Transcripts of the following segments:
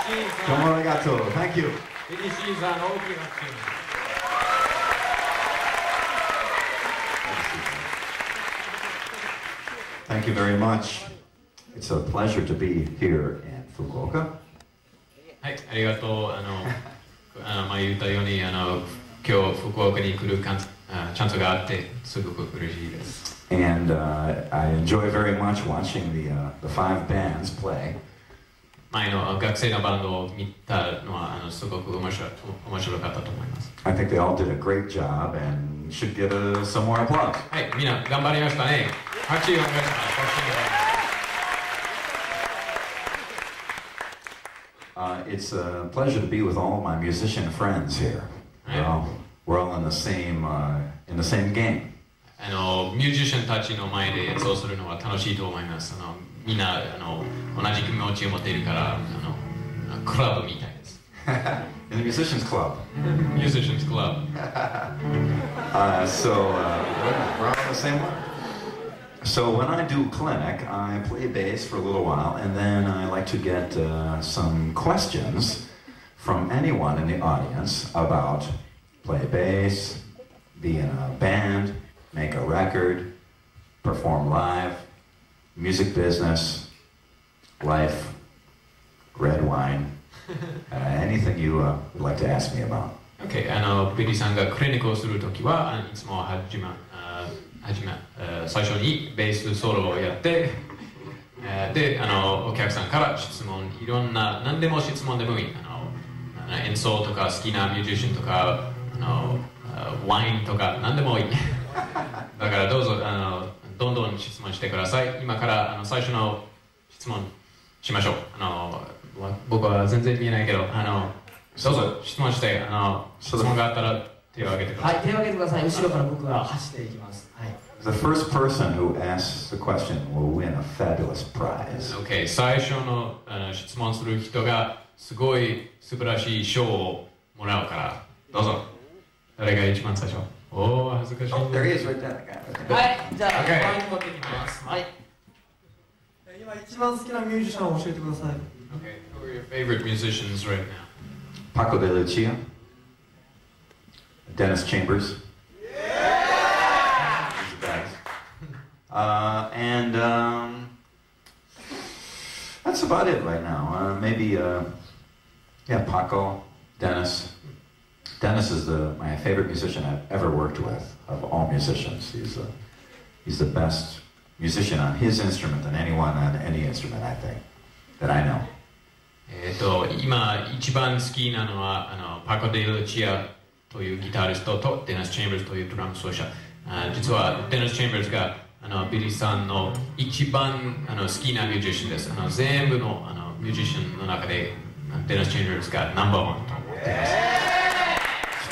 どうもありがとう。Thank you. ビリーシーさんの大きな拍手。Thank you very much. It's a pleasure to be here in Fukuoka. はい、ありがとう。前言ったように今日福岡に来るチャンスがあってすごく嬉しいです。And I enjoy very much watching the five bands play. 前の学生のバンドを見たのはすごく面白かったと思います。I think they all did a great job and should get some more applause. はい、みんな頑張りましたね。拍手をお願いします。It's a pleasure to be with all my musician friends here. We're all in the same game. ミュージシャンたちの前で演奏するのは楽しいと思います。みんな同じ気持ちを持っているからクラブみたいです。In the musicians club. Musicians club. So we're all the same one. So when I do clinic, I play bass for a little while, and then I like to get some questions from anyone in the audience about play bass, be in a band, make a record, perform live, music business, life, red wine, anything you would like to ask me about. Okay, ビリーさんがクリニックをするときはいつも最初にベースソロをやって、でお客さんから質問、いろんな何でも質問でもいい、演奏とか好きなミュージシャンとかワインとか何でもいい。だからどうぞどんどん質問してください。今から最初の質問しましょう。僕は全然見えないけどどうぞ質問して質問があったら手を挙げてください。はい、手を挙げてください。後ろから僕が走っていきます。はい。The first person who asks the question will win a fabulous prize. Okay, 最初の質問する人がすごい素晴らしい賞をもらうからどうぞ。誰が一番最初？おー、恥ずかしい。Oh, there he is right there. はい、じゃあ、前に持ってきます。はい。今一番好きなミュージシャンを教えてください。Okay, who are your favorite musicians right now? Paco de Lucia, Dennis Chambers, and that's about it right now. Maybe, Paco, Dennis. Dennis is my favorite musician I've ever worked with of all musicians. He's the best musician on his instrument than anyone on any instrument, I think, that I know. 今一番好きなのはパコ・デ・ルチアというギタリストとデニス・チェンバーズというドラム奏者。実はデニス・チェンバーズがビリーさんの一番好きなミュージシャンです。全部のミュージシャンの中でデニス・チェンバーズがナンバーワンと思っています。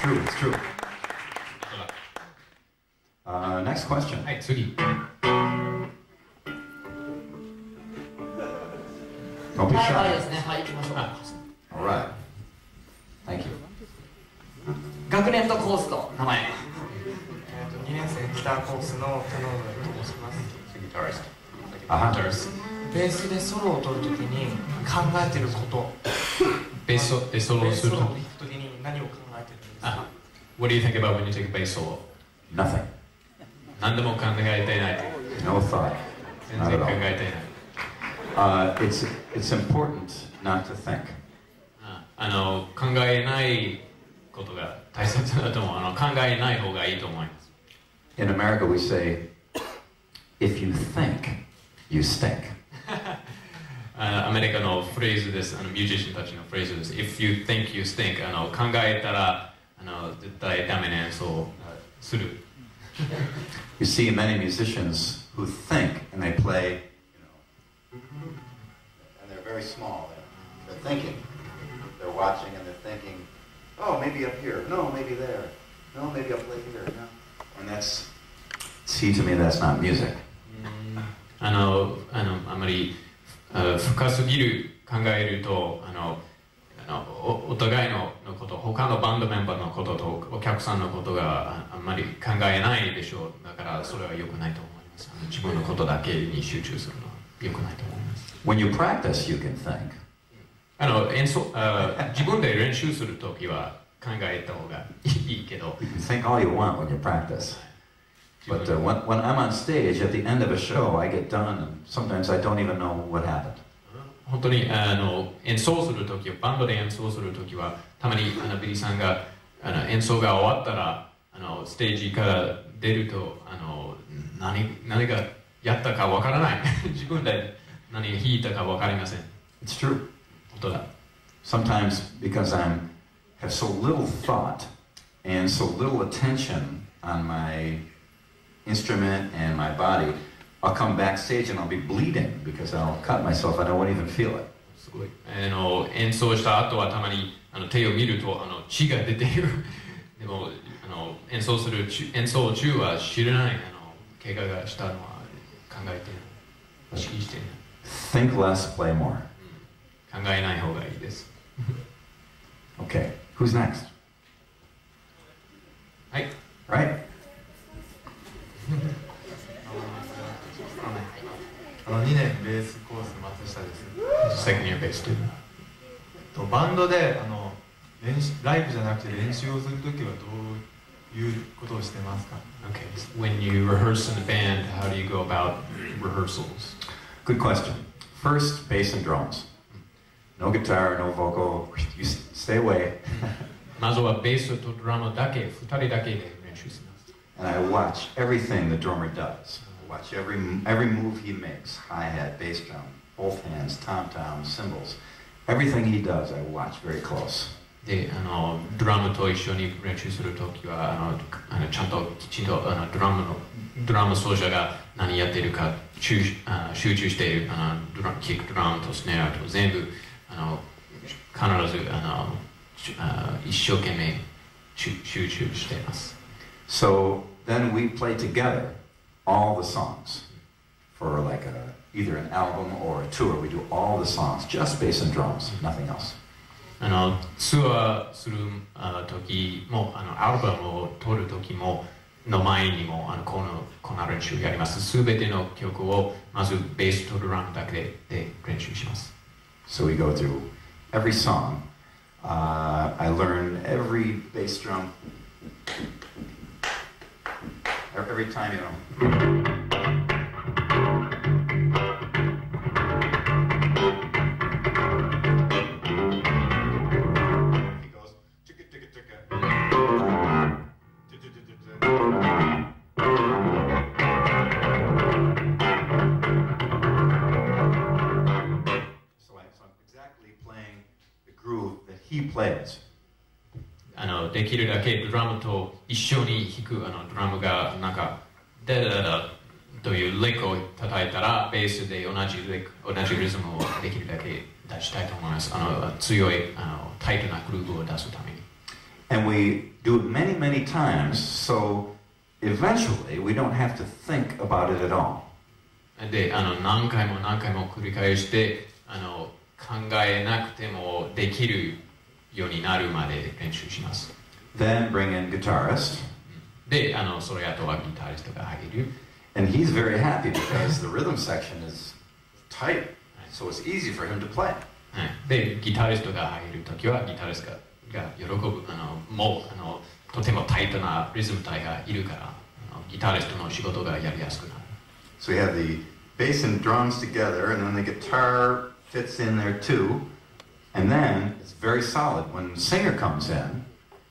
It's true. Next question. はい、次。Don't be はい、はい shy. ですね。はい、行きましょう。 All right. Thank you. 学年とコースと名前。2年生ギターコースの田上と申します。ベースでソロを取るときに考えてること。ベースでソロをするとき。ベースを弾くときに何を考えてるんですか？ What do you think about when you take a bass solo? Nothing. 何でも考えていない。 No thought. 全 Not 然 at 考 all. えていない。It's important not to think. 考えないことが大切だと思う。考えない方がいいと思います。In America, we say, if you think, you stink. アメリカのフレーズです。ミュージシャンたちのフレーズです。If you think, you stink. 考えたら絶対ダメな演奏をする。You see many musicians who think and they play, and they're very small. They're thinking. They're watching and they're thinking, oh, maybe up here. No, maybe there. No, maybe I'll play here. No. And to me, that's not music. あまり深すぎる考えるとお互いのこと、他のバンドメンバーのこととお客さんのことがあんまり考えないでしょう。だからそれは良くないと思います。自分のことだけに集中するのは良くないと思います。When you practice, you can think. 自分で練習するときは考えた方がいいけど。You can think all you want when you practice. But when I'm on stage at the end of a show, I get done, and sometimes I don't even know what happened. 本当に演奏するとき、バンドで演奏するときは、たまにビリーさんが演奏が終わったら、ステージから出ると、何がやったかわからない。自分で何が弾いたかわかりません。It's true. 本当だ。Sometimes because I have so little thought and so little attention on my instrument and my body, I'll come backstage and I'll be bleeding because I'll cut myself. I don't even feel it. すごい。演奏した後はたまに手を見ると血が出ている。でも演奏中は知らない怪我がしたのは考えていない。意識していない。Think less, play more. 考えない方がいいです。Okay, who's next? はい。Right? 2年ベースコース松下です。Second year bass student. バンドでライブじゃなくて練習をするときはどういうことをしてますか？ Okay, so when you rehearse in the band, how do you go about rehearsals? Good question. First, bass and drums. No guitar, no vocal. You stay away. まずはベースとドラムだけ、2人だけで練習します。And I watch everything the drummer does. I watch every move he makes. Hi-hat, bass drum, both hands, tom-tom, cymbals. Everything he does, I watch very close. で、ドラムと一緒に練習するときはちゃんときちんとドラム奏者が何やっているか集中しているキックドラムとスネアと全部必ず一生懸命集中しています。So then we play together all the songs for like either an album or a tour. We do all the songs, just bass and drums, nothing else. ツアーする時もアルバムを撮る時もの前にもこの練習やります。すべての曲をまずベースとドラムだけで練習します。So we go through every song. I learn every bass drum. Every time, you know. He plays. できるだけドラムと一緒に弾くドラムがなんかダダダダというレックを叩いたらベースで同じリズムをできるだけ出したいと思います。強いタイトなグルーヴを出すために。And we do it many, many times, so eventually we don't have to think about it at all. で何回も繰り返して考えなくてもできるようになるまで練習します。Then bring in guitarist. で、それあとはギタリストが入る。And he's very happy because the rhythm section is tight, so it's easy for him to play. で、ギタリストが入るときはギタリストが喜ぶ。もうとてもタイトなリズム隊がいるからギタリストの仕事がやりやすくなる。So we have the bass and drums together, and then the guitar fits in there too. And then it's very solid. When the singer comes in,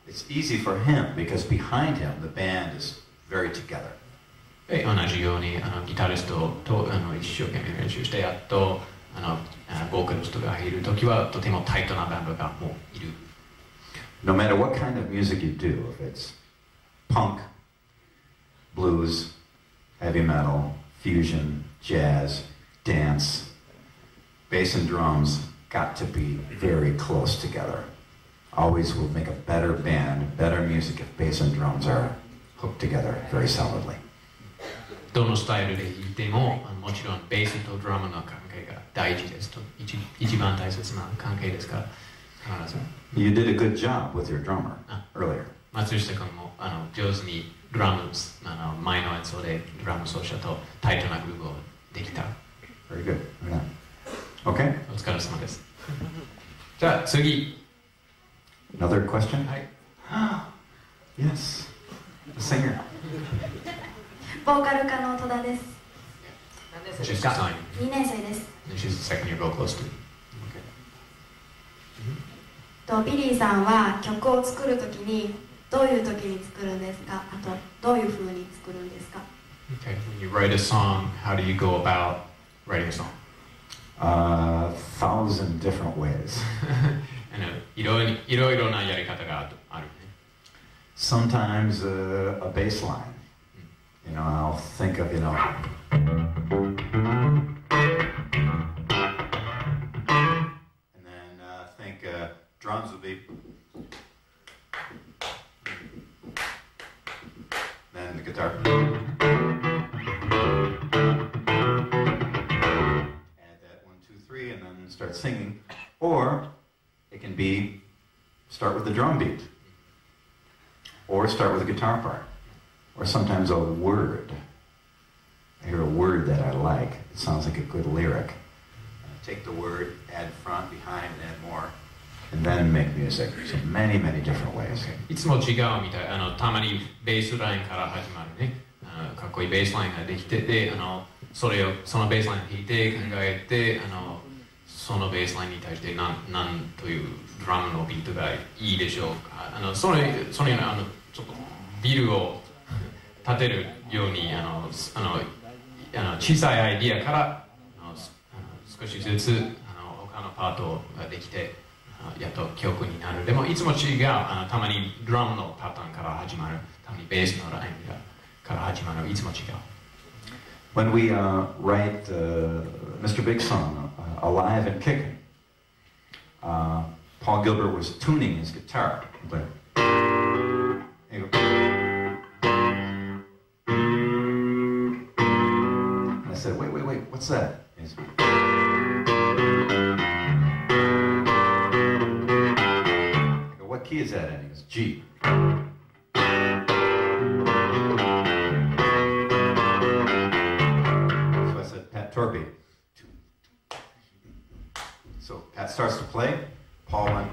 it's easy for him because behind him the band is very together. 同じようにギタリストと一生懸命練習してやっとボーカリストが入るときはとてもタイトなバンドがもういる。No matter what kind of music you do, if it's punk, blues, heavy metal, fusion, jazz, dance, bass and drums got to be very close together. Always will make a better band, better music if bass and drums are hooked together very solidly. どのスタイルで弾いてももちろんベースとドラムの関係が大事ですと一番大切な関係ですから必ず。You did a good job with your drummer earlier. 松下君も上手にドラム前の演奏でドラム奏者とタイトなグルーヴをできた。Very good. Okay. お疲れ様です。じゃあ次。 Another question? はい。Yes. The singer. ボーカル科の戸田です。何年生で She's すか？ signing. 2年生です。 And she's a second year vocal student. ビリーさんは曲を作るときにどういうときに作るんですか？あとどういうふうに作るんですか？ Okay. When you write a song, how do you go about writing a song? 1,000 different ways. いろいろなやり方があるね。Sometimes a bass line. You know, I'll think of, and then think drums will be, then the guitar. Add that 1, 2, 3, and then start singing. Or it can be start with the drum beat, or start with a guitar part, or sometimes a word. I hear a word that I like. It sounds like a good lyric. Take the word, add front, behind, add more, and then make music. So many, many different ways. いつも違うみたい。たまにベースラインから始まるね。かっこいいベースラインができてて、そのベースラインを弾いて考えて、そのベースラインに対してなんというドラムのビートがいいでしょうか。そのようなちょっとビルを立てるように小さいアイディアから少しずつ他のパートができてやっと曲になる。でもいつも違う。たまにドラムのパターンから始まる。たまにベースのラインから始まる。いつも違う。When we write MR.BIG song, Alive and Kicking, Paul Gilbert was tuning his guitar. Like, and I said, wait, what's that? And he's, I go, what key is that in? He goes, G. Torby. So Pat starts to play, Paul went.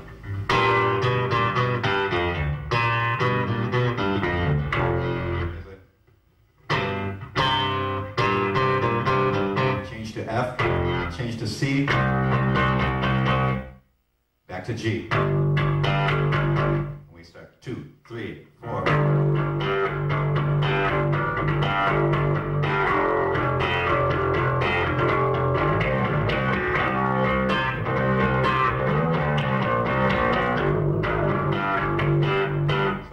Change to F, change to C, back to G. And we start 2, 3, 4.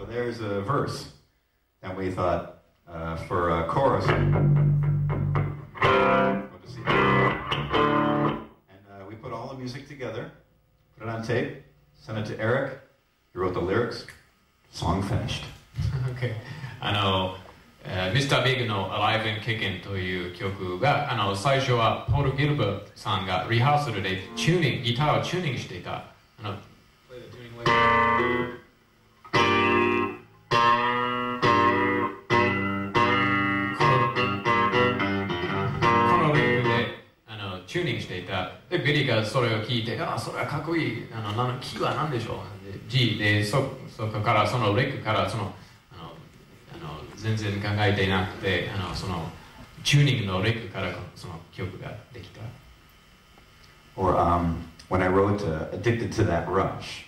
There's a verse, and we thought for a chorus, and we put all the music together, put it on tape, sent it to Eric. He wrote the lyrics. Song finished. Okay. MR.BIGの Alive and Kicking という曲が最初はポール・ギルバートさんがリハーサルでギターをチューニングしていた。チューニングしていた。で、ビリーがそれを聞いて、それはかっこいい。キーは何でしょう。G で、そこからそのレックから全然考えていなくて、そのチューニングのレックからその曲ができた。Or when I wrote Addicted to That Rush,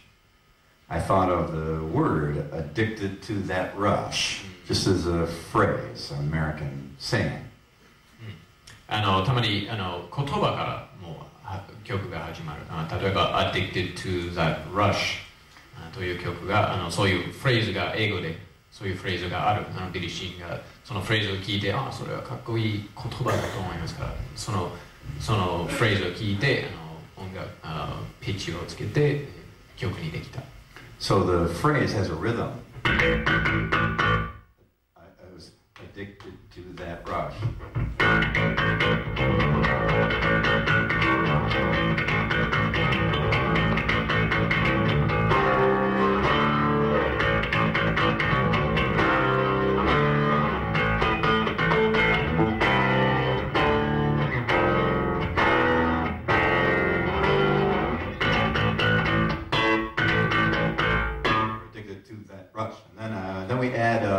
I thought of the word addicted to that rush, just as a phrase, American saying. たまに言葉からも曲が始まる。例えば Addicted to That Rush という曲がそういうフレーズが英語でそういうフレーズがある。ビリー・シーンがそのフレーズを聞いてそれはかっこいい言葉だと思いますからそのフレーズを聞いて音楽ピッチをつけて曲にできた。So the phrase has a rhythm. I was addicted to that rush.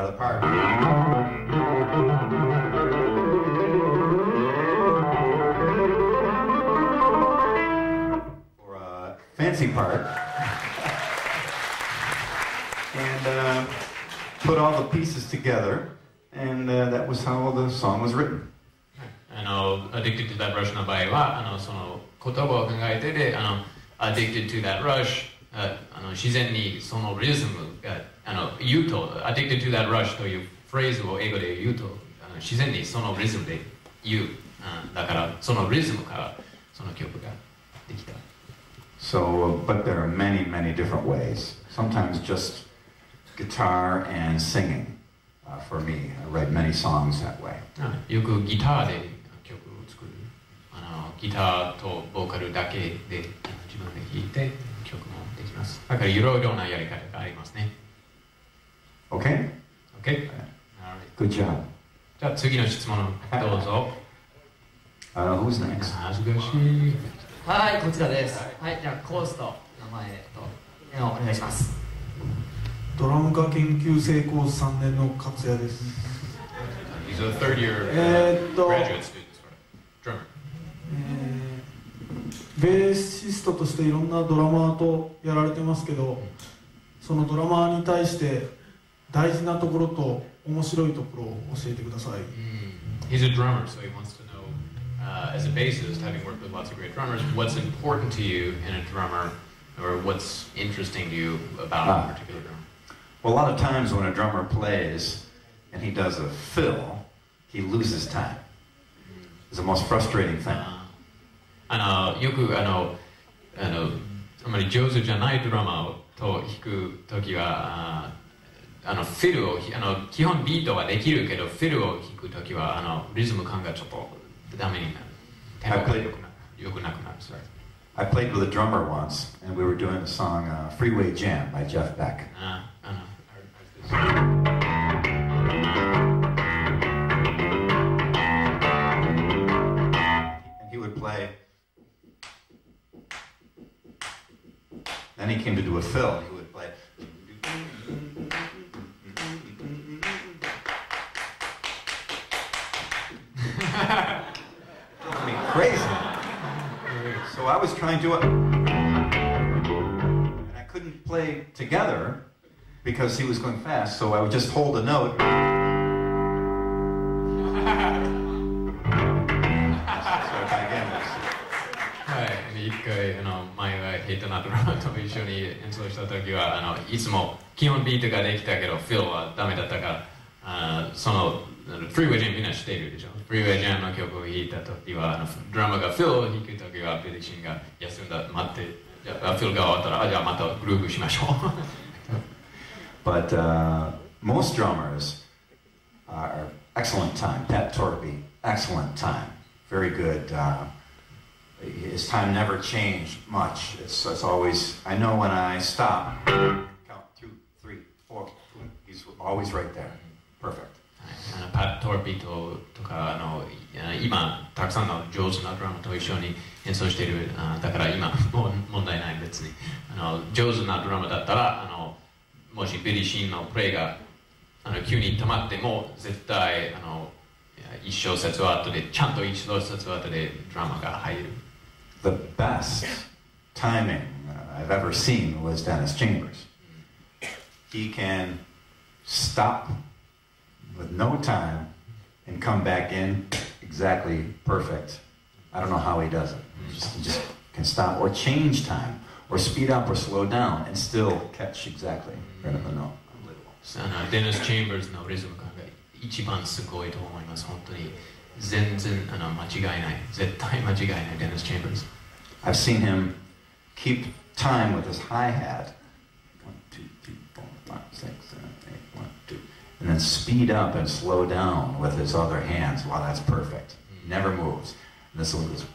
the part. For a fancy part. And put all the pieces together, and that was how the song was written. Addicted to that rush の場合は、その言葉を考えてで、addicted to that rush、自然にそのリズムが、言うと、addicted to that rush というフレーズを英語で言うと、自然にそのリズムで言う。だからそのリズムからその曲ができた。So, but there are many, many different ways. Sometimes just guitar and singing. For me, I write many songs that way. よくギターで曲を作る。ギターとボーカルだけで自分で弾いて曲もできます。だからいろいろなやり方がありますね。Okay? Okay? Good job. じゃあ次の質問どうぞ。Who's next? 恥ずかしい。はい、こちらです。はい、じゃあコースと名前とお願いします。ドラム科研究生コース3年の勝也です。He's a third year graduate student, drummer. ベーシストとしていろんなドラマーとやられてますけど、そのドラマーに対して大事なところと面白いところを教えてください。He's a drummer, so he wants to know, as a bassist, having worked with lots of great drummers, what's important to you in a drummer, or what's interesting to you about a particular drummer? Well, a lot of times when a drummer plays and he does a fill, he loses time. It's the most frustrating thing. よくあまり上手じゃないドラマと弾くときはフィルを基本ビートはできるけどフィルを弾くときはリズム感がちょっとダメになる。テンポが良くなくなる。I played with a drummer once, and we were doing the song Freeway Jam by Jeff Beck. And he would play. Then he came to do a fill, and he would play. I mean, crazy. So I was trying to, and I couldn't play together because he was going fast, so I would just hold a note. One time, 前はヘイトナドラマと一緒に演奏した時はいつも基本ビートができたけどフィルはダメだったからそのフリーウェイジャムみんな知っているでしょ。フリーウェイジャムの曲を弾いた時はドラマがフィルを弾く時はビリーシンが休んだ待ってフィルが終わったらじゃあまたグルーブしましょう。But most drummers are excellent time. Pat Torpy, excellent time. Very good. His time never changed much. It's always, I know when I stop, count 2, 3, 4, he's always right there. Perfect. パット・トーピーとか今たくさんの上手なドラマと一緒に演奏しているだから今も問題ない別に上手なドラマだったらもしビリー・シーンのプレイが急に止まっても絶対一小節は後でちゃんと一小節は後でドラマが入る。The best timing I've ever seen was Dennis Chambers. He can stop with no time and come back in exactly perfect. I don't know how he does it. He just can stop or change time or speed up or slow down and still catch exactly right on the note. Unbelievable. デニス・チェンバーズのリズム感が一番すごいと思います。本当に全然間違いない。絶対間違いないデニス・チェンバーズ。I've seen him keep time with his hi-hat. 1, 2, 3, 4, 5, 6, 7, 8, 1, 2. And then speed up and slow down with his other hands. Wow, that's perfect. Never moves. And this one goes.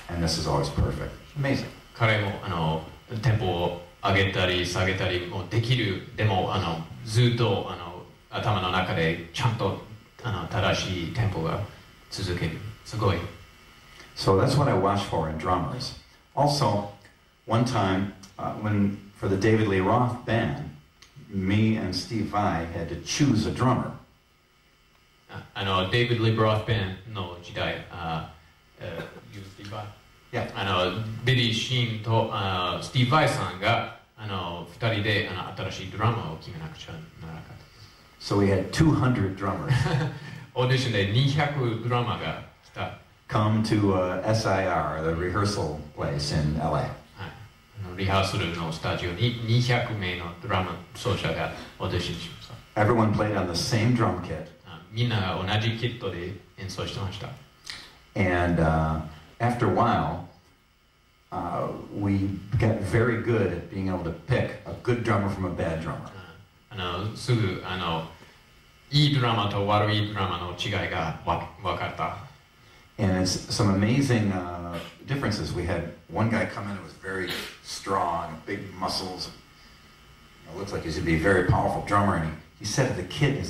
And this is always perfect. Amazing. 彼もテンポを上げたり下げたりもできる。でもずっと頭の中でちゃんと正しいテンポが続ける。すごい。So that's what I watch for in drummers. Also, one time for the David Lee Roth band, me and Steve Vai had to choose a drummer. デイビッド・リブロフ・ベンの時代、ビリー・シーンとスティーブ・バイさんが2人で新しいドラマを決めなくちゃならなかった。So we had 200 drummers オーディションで200ドラマが来た。come to SIR, the rehearsal place in LA. リハーサルのスタジオに200名のドラマ奏者がオーディションしました。Everyone played on the same drum kit. みんなが同じキットで演奏してました。And after a while, we got very good at being able to pick a good drummer from a bad drummer. すぐいいドラマと悪いドラマの違いが分かった。And it's some amazing differences. We had one guy come in who was very strong, big muscles. It looks like he's going to be a very powerful drummer. And he said to the kid,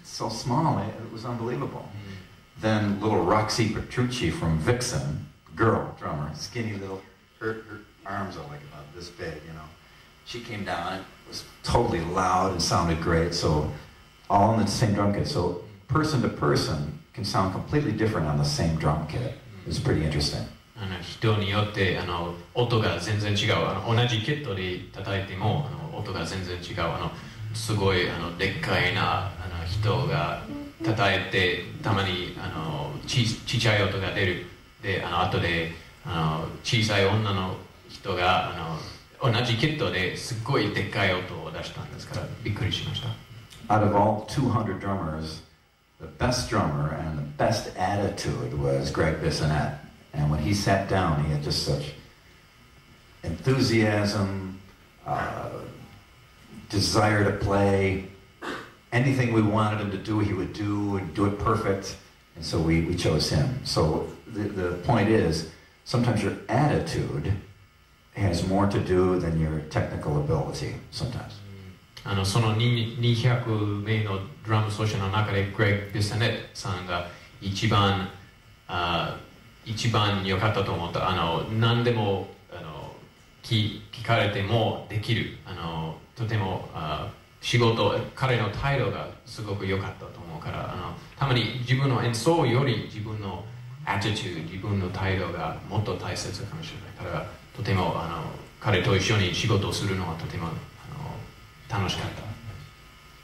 so small, it was unbelievable. Then little Roxy Petrucci from Vixen, girl drummer, skinny little, her arms are like about this big, you know. She came down, it was totally loud and sounded great. So all in the same drum kit. So person to person can sound completely different on the same drum kit. It was pretty interesting. 人によって音が全然違う。同じキットで叩いても音が全然違う。すごいでっかいな人が叩いてたまにちっちゃい音が出る。で後で小さい女の人が同じキットですごいでっかい音を出したんですからびっくりしました。Out of all 200 drummers, the best drummer and the best attitude was Greg Bissonette. And when he sat down, he had just such enthusiasm, desire to play. Anything we wanted him to do, he would do and do it perfect. And so we chose him. So the point is, sometimes your attitude has more to do than your technical ability, sometimes. その200名のドラム奏者の中でグレッグ・ビサネットさんが一番良かったと思った。何でも聞かれてもできる。とても仕事、彼の態度がすごく良かったと思うから、たまに自分の演奏より自分のアティチュード、自分の態度がもっと大切かもしれないから、とても彼と一緒に仕事をするのはとても楽しかっ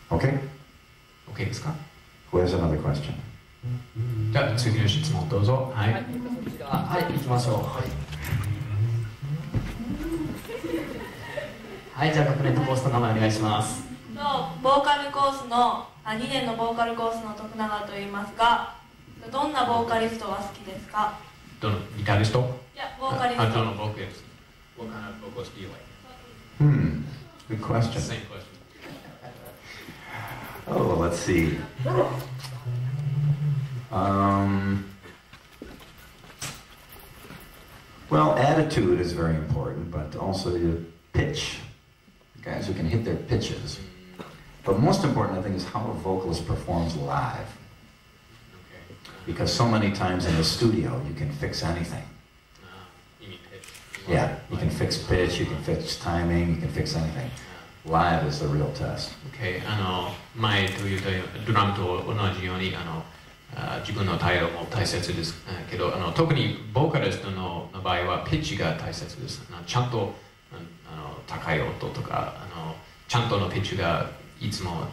た。Okay? OK ですか？ Who has another question? じゃあ次の質問どうぞ。はい。はい、行きましょう。はい、じゃあ学年とコースの名前お願いします。ボーカルコースの2年のボーカルコースの徳永と言いますが、どんなボーカリストが好きですか？どのギタリスト？いや、ボーカリスト。どのボーカリスト？ What kind of vocals do you like? Good question. Same question. Oh, let's see. Well, attitude is very important, but also your pitch. Guys who can hit their pitches. But most important, I think, is how a vocalist performs live. Because so many times in the studio, you can fix anything. You mean pitch? Yeah, you can fix pitch, you can fix timing, you can fix anything. Live is the real test. Okay, 前と言ったドラムと同じように自分の態度も大切ですけど特にボーカリストの場合はピッチが大切です。ちゃんと高い音とかちゃんとのピッチがいつも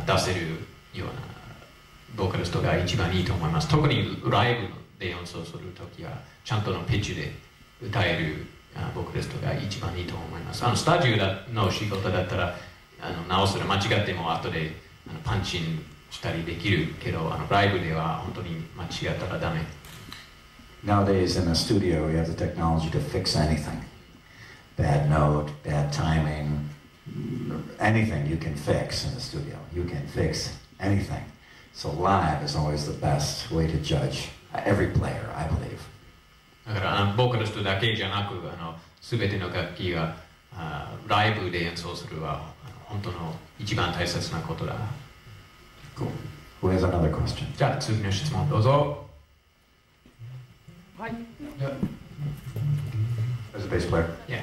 出せるようなボーカリストが一番いいと思います。特にライブで演奏するときはちゃんとのピッチで歌えるボーカリストが一番いいと思います。スタジオの仕事だったら直すの間違っても後でパンチンしたりできるけどライブでは本当に間違ったらダメ。Nowadays in a studio, you have the technology to fix anything. Bad note, bad timing, anything you can fix in the studio. You can fix anything. So live is always the best way to judge every player, I believe. だからボーカリストだけじゃなく全ての楽器がライブで演奏するは本当の一番大切なことだ。Cool. Who has another question? じゃあ次の質問どうぞ。はい。As a bass player. Yeah.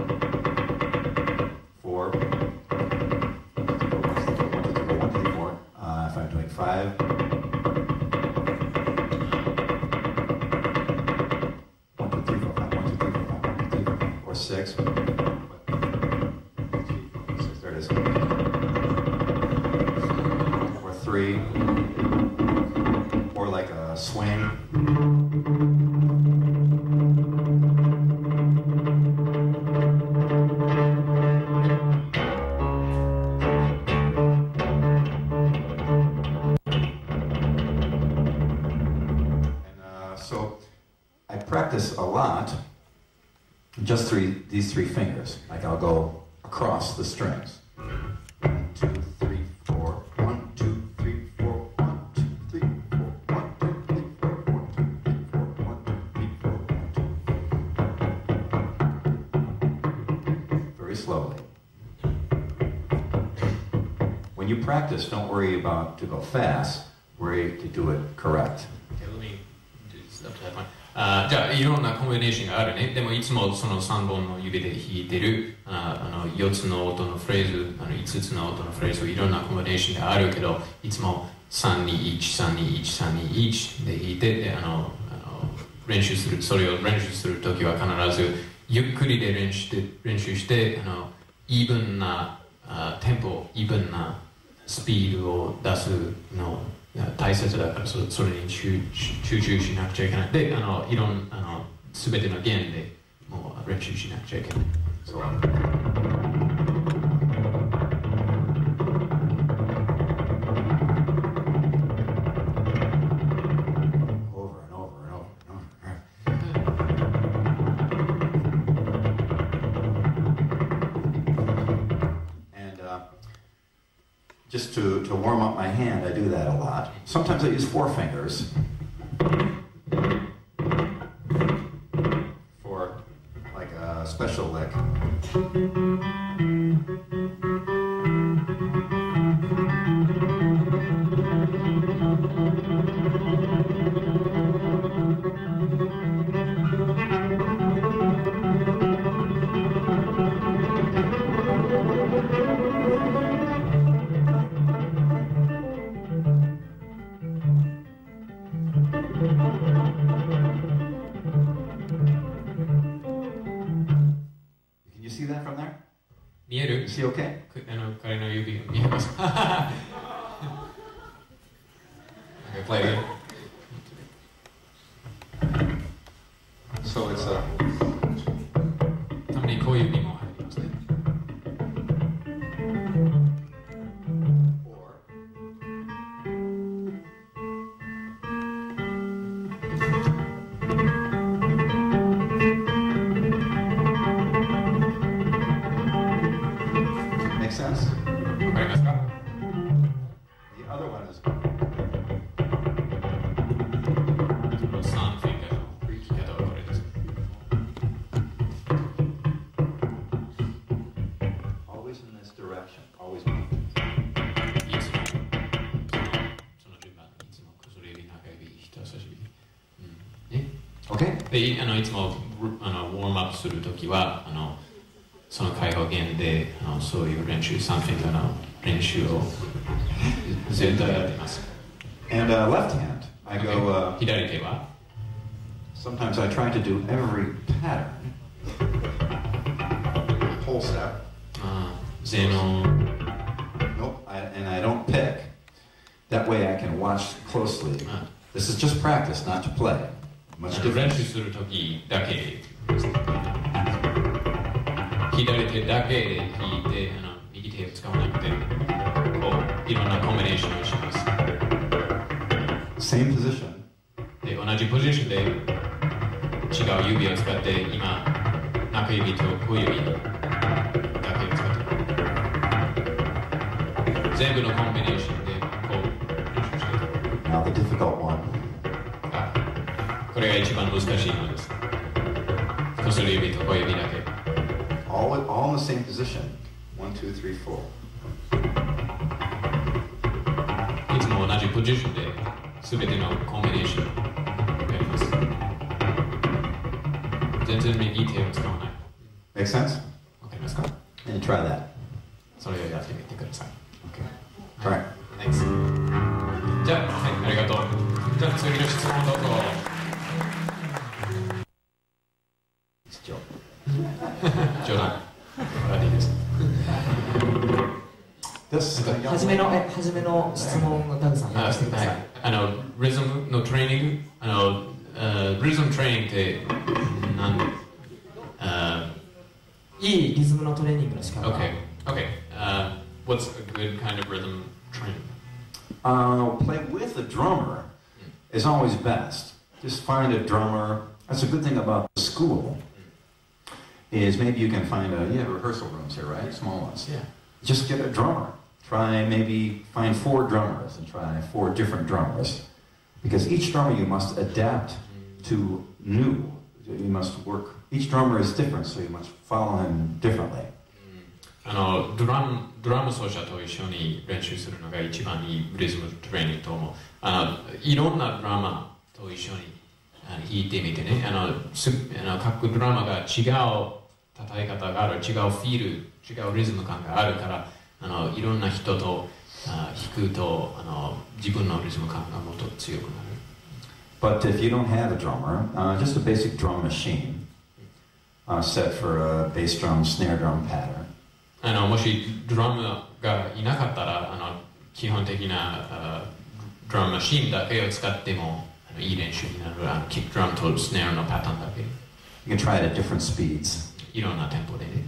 4. 1, 2, 3, 4. If I'm doing 5. 1, 2, 3, 4, 5. 1, 2, 3, 4, 5. 1, 2, 3, 4, 5. Or 6. 6. There it is. Or 3. Or like a swing. So I practice a lot, just these three fingers. Like I'll go across the strings. 1, 2, 3, 4. 1, 2, 3, 4. 1, 2, 3, 4. 1, 2, 3, 4. 1, 2, 3, 4. 1, 2, 3, 4. 1, 2. Very slowly. When you practice, don't worry about to go fast. Worry to do it correct.じゃあいろんなコンビネーションがあるね。でもいつもその3本の指で弾いてる4つの音のフレーズ、5つの音のフレーズ、いろんなコンビネーションがあるけど、いつも321、321、321で弾いて、で練習する、それを練習するときは必ずゆっくりで練習してイーブンなテンポ、イーブンなスピードを出すの大切だから、それに集中しなくちゃいけない。で、すべての弦でもう練習しなくちゃいけない。So, over and over and over and over. And just to warm up my hand, I do that a lot. Sometimes I use 4 fingers for like a special lick. Can you see that from there? 見える？ You see okay? 彼の指が見えます。Okay, play again. So it's たまに小指も入りますね。4. でいつもウォームアップするときはその会話弦でそういう練習、3フィンガーの練習を絶対やっています。And left hand, I go. 左手は Sometimes I try to do every pattern, whole step. ゼノ Nope, and I don't pick. That way I can watch closely. This is just practice, not to play. Much 練 different. 習するときだけ左手だけで弾いて右手を使わなくてこういろんなコンビネーションをします。 Same position. で同じポジションで違う指を使って今中指と小指だけを使って全部のコンビネーションでこう練習していく。 Now the difficult one. これが一番難しいのです。薬指と小指だけ。All in the same position. 1, 2, 3, 4. いつも同じポジションで全てのコンビネーションをやります。全然右手を使わない。Make sense? わかりますか？ And try that. それをやってみてください。 Okay. All right. Thanks. じゃあ、はい、ありがとう。じゃあ次の質問どうぞ。冗談。いいです。初めの質問をダグさんしてください。リズムのトレーニング、リズムトレーニングっていいリズムのトレーニングの仕方。Okay. What's a good kind of rhythm training? Play with a drummer is always best. Just find a drummer. That's a good thing about the school. Is maybe you can find rehearsal rooms here, right? Small ones. Yeah. Just get a drummer. Try maybe find 4 drummers and try 4 different drummers. Because each drummer you must adapt to new. You must work. Each drummer is different, so you must follow him differently. ドラム奏者と一緒に練習するのが一番いいリズムトレーニングと思う。いろんなドラマと一緒に弾いてみてね。各ドラマが違う叩き方がある、違うフィール、違うリズム感があるから、いろんな人と弾くと自分のリズム感がもっと強くなる。But if you don't have a drummer, just a basic drum machine set for a bass drum, snare drum pattern. もしドラムがいなかったら基本的なドラムマシンだけを使ってもいい練習になる。キックドラムとスネアのパターンだけ。You can try it at different speeds. いろんなテンポでね。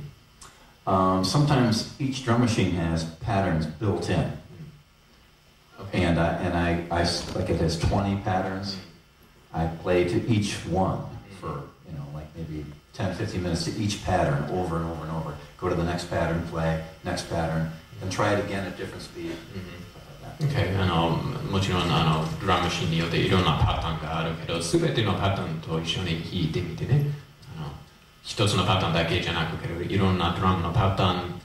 Sometimes each drum machine has patterns built in. Okay. And I like it has 20 patterns. I play to each one for like maybe 10-15 minutes to each pattern over and over and over. Go to the next pattern, play next pattern, and try it again at different speed. Okay. もちろんドラムマシンによっていろんなパターンがあるけど、すべてのパターンと一緒に弾いてみてね。一つのパターンだけじゃなくていろんなドラムのパターン、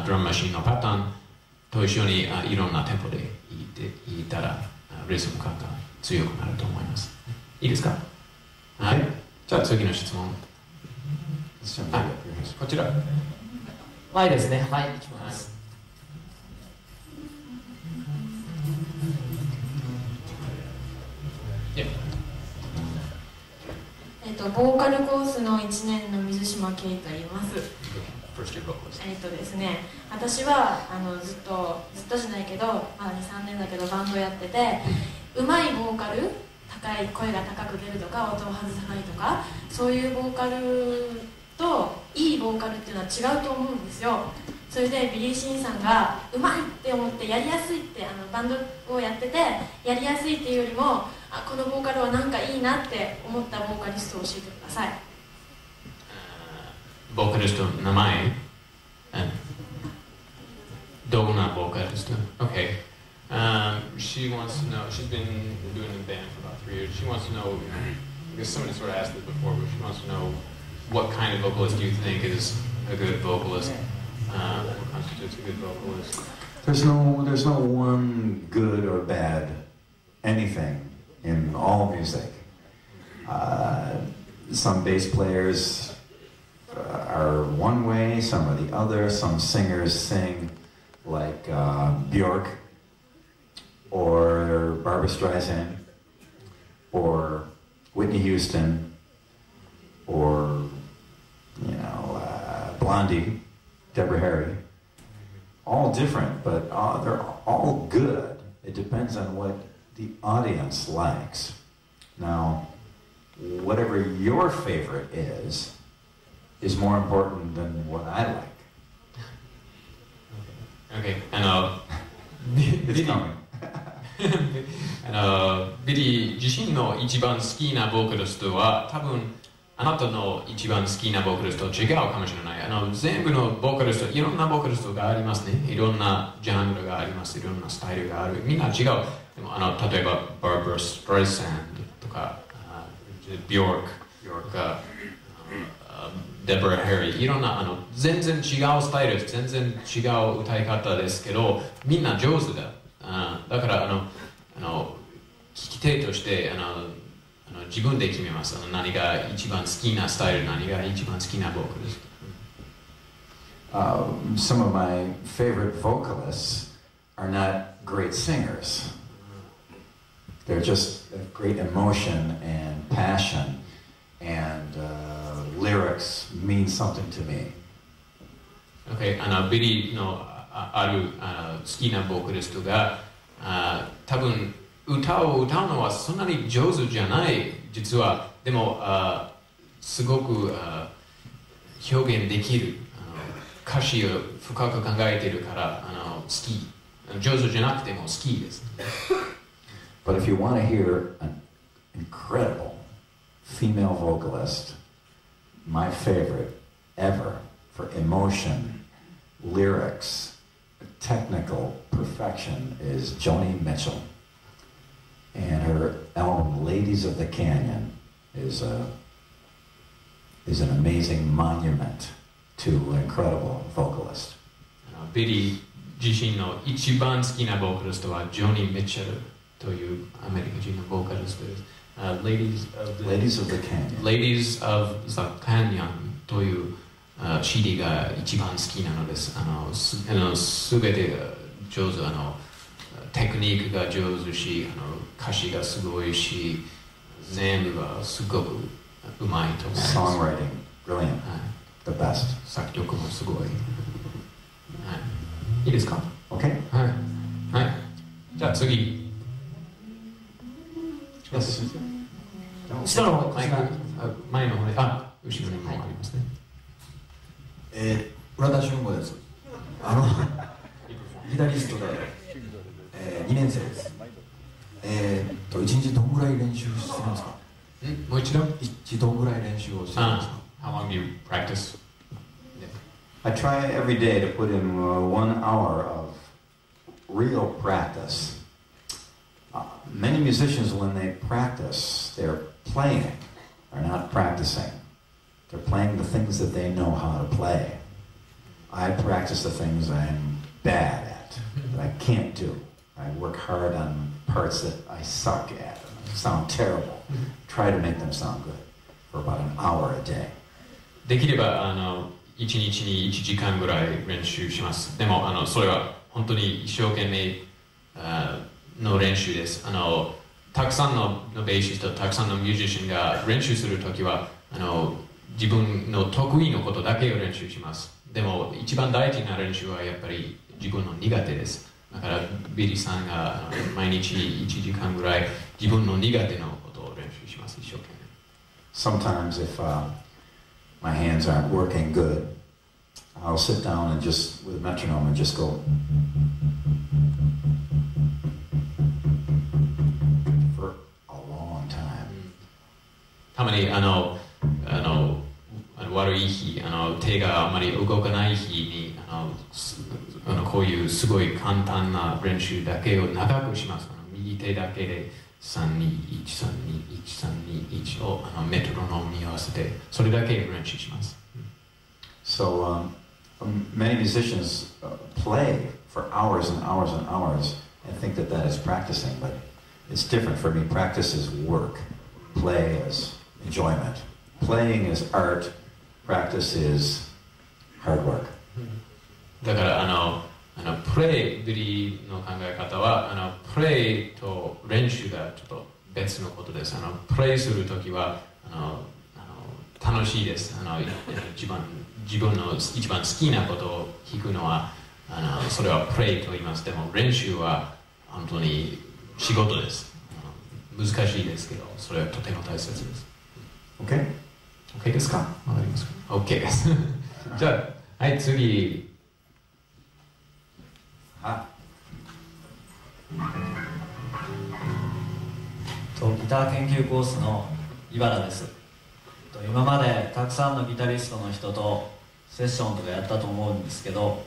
ドラムマシンのパターンと一緒にいろんなテンポで弾いたらリズム感が強くなると思います。いいですか？はい。じゃあ次の質問。こちら。前ですね。はい、いきます。ボーカルコースの1年の水島圭と言います。ですね、私はずっとじゃないけど、まだ 2,3 年だけどバンドやってて、うまいボーカル、声が高く出るとか音を外さないとか、そういうボーカルといいボーカルっていうのは違うと思うんですよ。それでビリー・シンさんがうまいって思ってやりやすいってバンドをやっててやりやすいっていうよりもこのボーカルはなんかいいなって思ったボーカリストを教えてください。ボーカリストの名前、どんなボーカリスト？ Okay. She wants to know, she's been doing the band for about 3 years. She wants to know, I guess somebody sort of asked this before, but she wants to know what kind of vocalist do you think is a good vocalist? What constitutes a good vocalist? There's no one good or bad anything in all music. some bass players are one way, some are the other. Some singers sing like Bjork or Barbra Streisand or Whitney Houston or, you know, Blondie, Deborah Harry. All different, but they're all good. It depends on what the audience likes. Now, whatever your favorite is more important than what I like. Okay. ビリー自身の一番好きなボーカリストは多分あなたの一番好きなボーカリストと違うかもしれない。全部のボーカリスト、いろんなボーカリストがありますね。いろんなジャンルがあります。いろんなスタイルがある。みんな違う。でも例えばバーバラ・ストライサンドとかビョークとかデボラ・ヘリー、いろんな全然違うスタイル、全然違う歌い方ですけど、みんな上手だ。だから聞き手として自分で決めます。何が一番好きなスタイル、何が一番好きなボーカリスト。Some of my favorite vocalists are not great singers. They're just great emotion and passion, and lyrics mean something to me. Okay, ビリーのある好きなボーカリストが多分歌を歌うのはそんなに上手じゃない実は。でもすごく表現できる。歌詞を深く考えているから好き。上手じゃなくても好きです。But if you want to hear an incredible female vocalist, my favorite ever for emotion, lyrics, technical perfection is Joni Mitchell. And her album Ladies of the Canyon is an amazing monument to an incredible vocalist. ビリー自身の一番好きなボーカリストはジョニー・ミッチェルというアメリカ人のボーカリストです。Ladies of the Canyon. Ladies of the Canyon というCD が一番好きなのです。すべてが上手、テクニックが上手し、歌詞がすごいし、全部がすごくうまいと思います。Songwriting, brilliant, the best. 作曲もすごい。いいですか Okay. はい。はい。じゃあ次。後ろの方前の方に、後ろにもありますね。浦田俊吾です。ギタリストで、2年生です。1日どんぐらい練習してるんですか？もう一度どんぐらい練習をしてるんですか？ How long do you practice? I try every day to put in 1 hour of real practice. Many musicians, when they practice, they're playing. They're not practicing. They're playing the things that they know how to play. I practice the things I'm bad at, that I can't do. I work hard on parts that I suck at, and sound terrible. Try to make them sound good for about an hour a day. できれば1日に1時間ぐらい練習します。でもそれは本当に一生懸命の練習です。たくさんのベーシスト、たくさんのミュージシャンが練習するときは自分の得意なことだけを練習します。でも一番大事な練習はやっぱり自分の苦手です。だからビリーさんが毎日1時間ぐらい自分の苦手なことを練習します。一生懸命。Sometimes if my hands aren't working good, I'll sit down and just with a metronome and just go for a long time. たまに悪い日、手があまり動かない日にこういうすごい簡単な練習だけを長くします。右手だけで321321321をメトロノームに合わせてそれだけ練習します。So many musicians play for hours and hours and hours and think that that is practicing, but it's different for me. Practice is work. Play is enjoyment. playing is art, practice is hard work. だからプレイビリーの考え方はプレイと練習がちょっと別のことです。プレイするときは楽しいです。自分の一番好きなことを弾くのはそれはプレイと言います。でも練習は本当に仕事です。難しいですけど、それはとても大切です。OK? OK ですか？わかりますか？ OK です。じゃあ、はい、次。ギター研究コースの井原です。今までたくさんのギタリストの人とセッションとかやったと思うんですけど、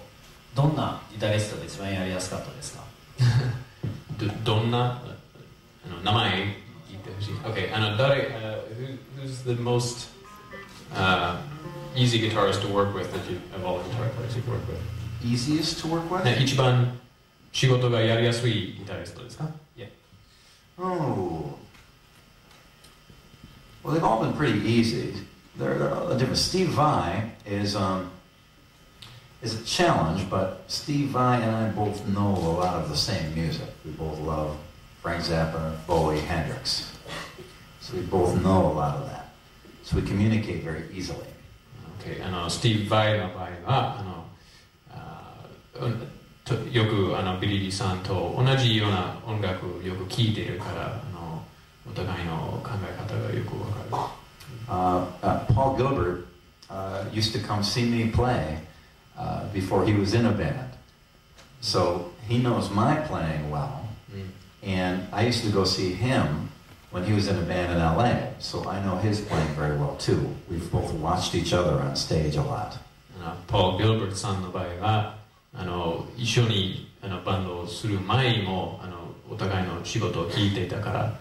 どんなギタリストが一番やりやすかったですか？どんな名前言ってほしい。OK、who's the most easy guitarist to work with that you of all the guitar players you've worked with? Easiest to work with? 一番仕事がやりやすいギタリストですか？ Yeah. Oh. Well, they've all been pretty easy. They're different. Steve Vai is a challenge, but Steve Vai and I both know a lot of the same music. We both love Frank Zappa, Bowie, Hendrix. So we both know a lot of that. So we communicate very easily. Okay. Steve Vai の場合はよくビリーさんと同じような音楽をよく聴いているからお互いの考え方がよくわかる。Paul Gilbert used to come see me play before he was in a band. So he knows my playing well, and I used to go see him when he was in a band in LA. So I know his playing very well too. We've both watched each other on stage a lot. Paul Gilbert さんの場合は一緒にバンドをする前にもお互いの仕事を聞いていたから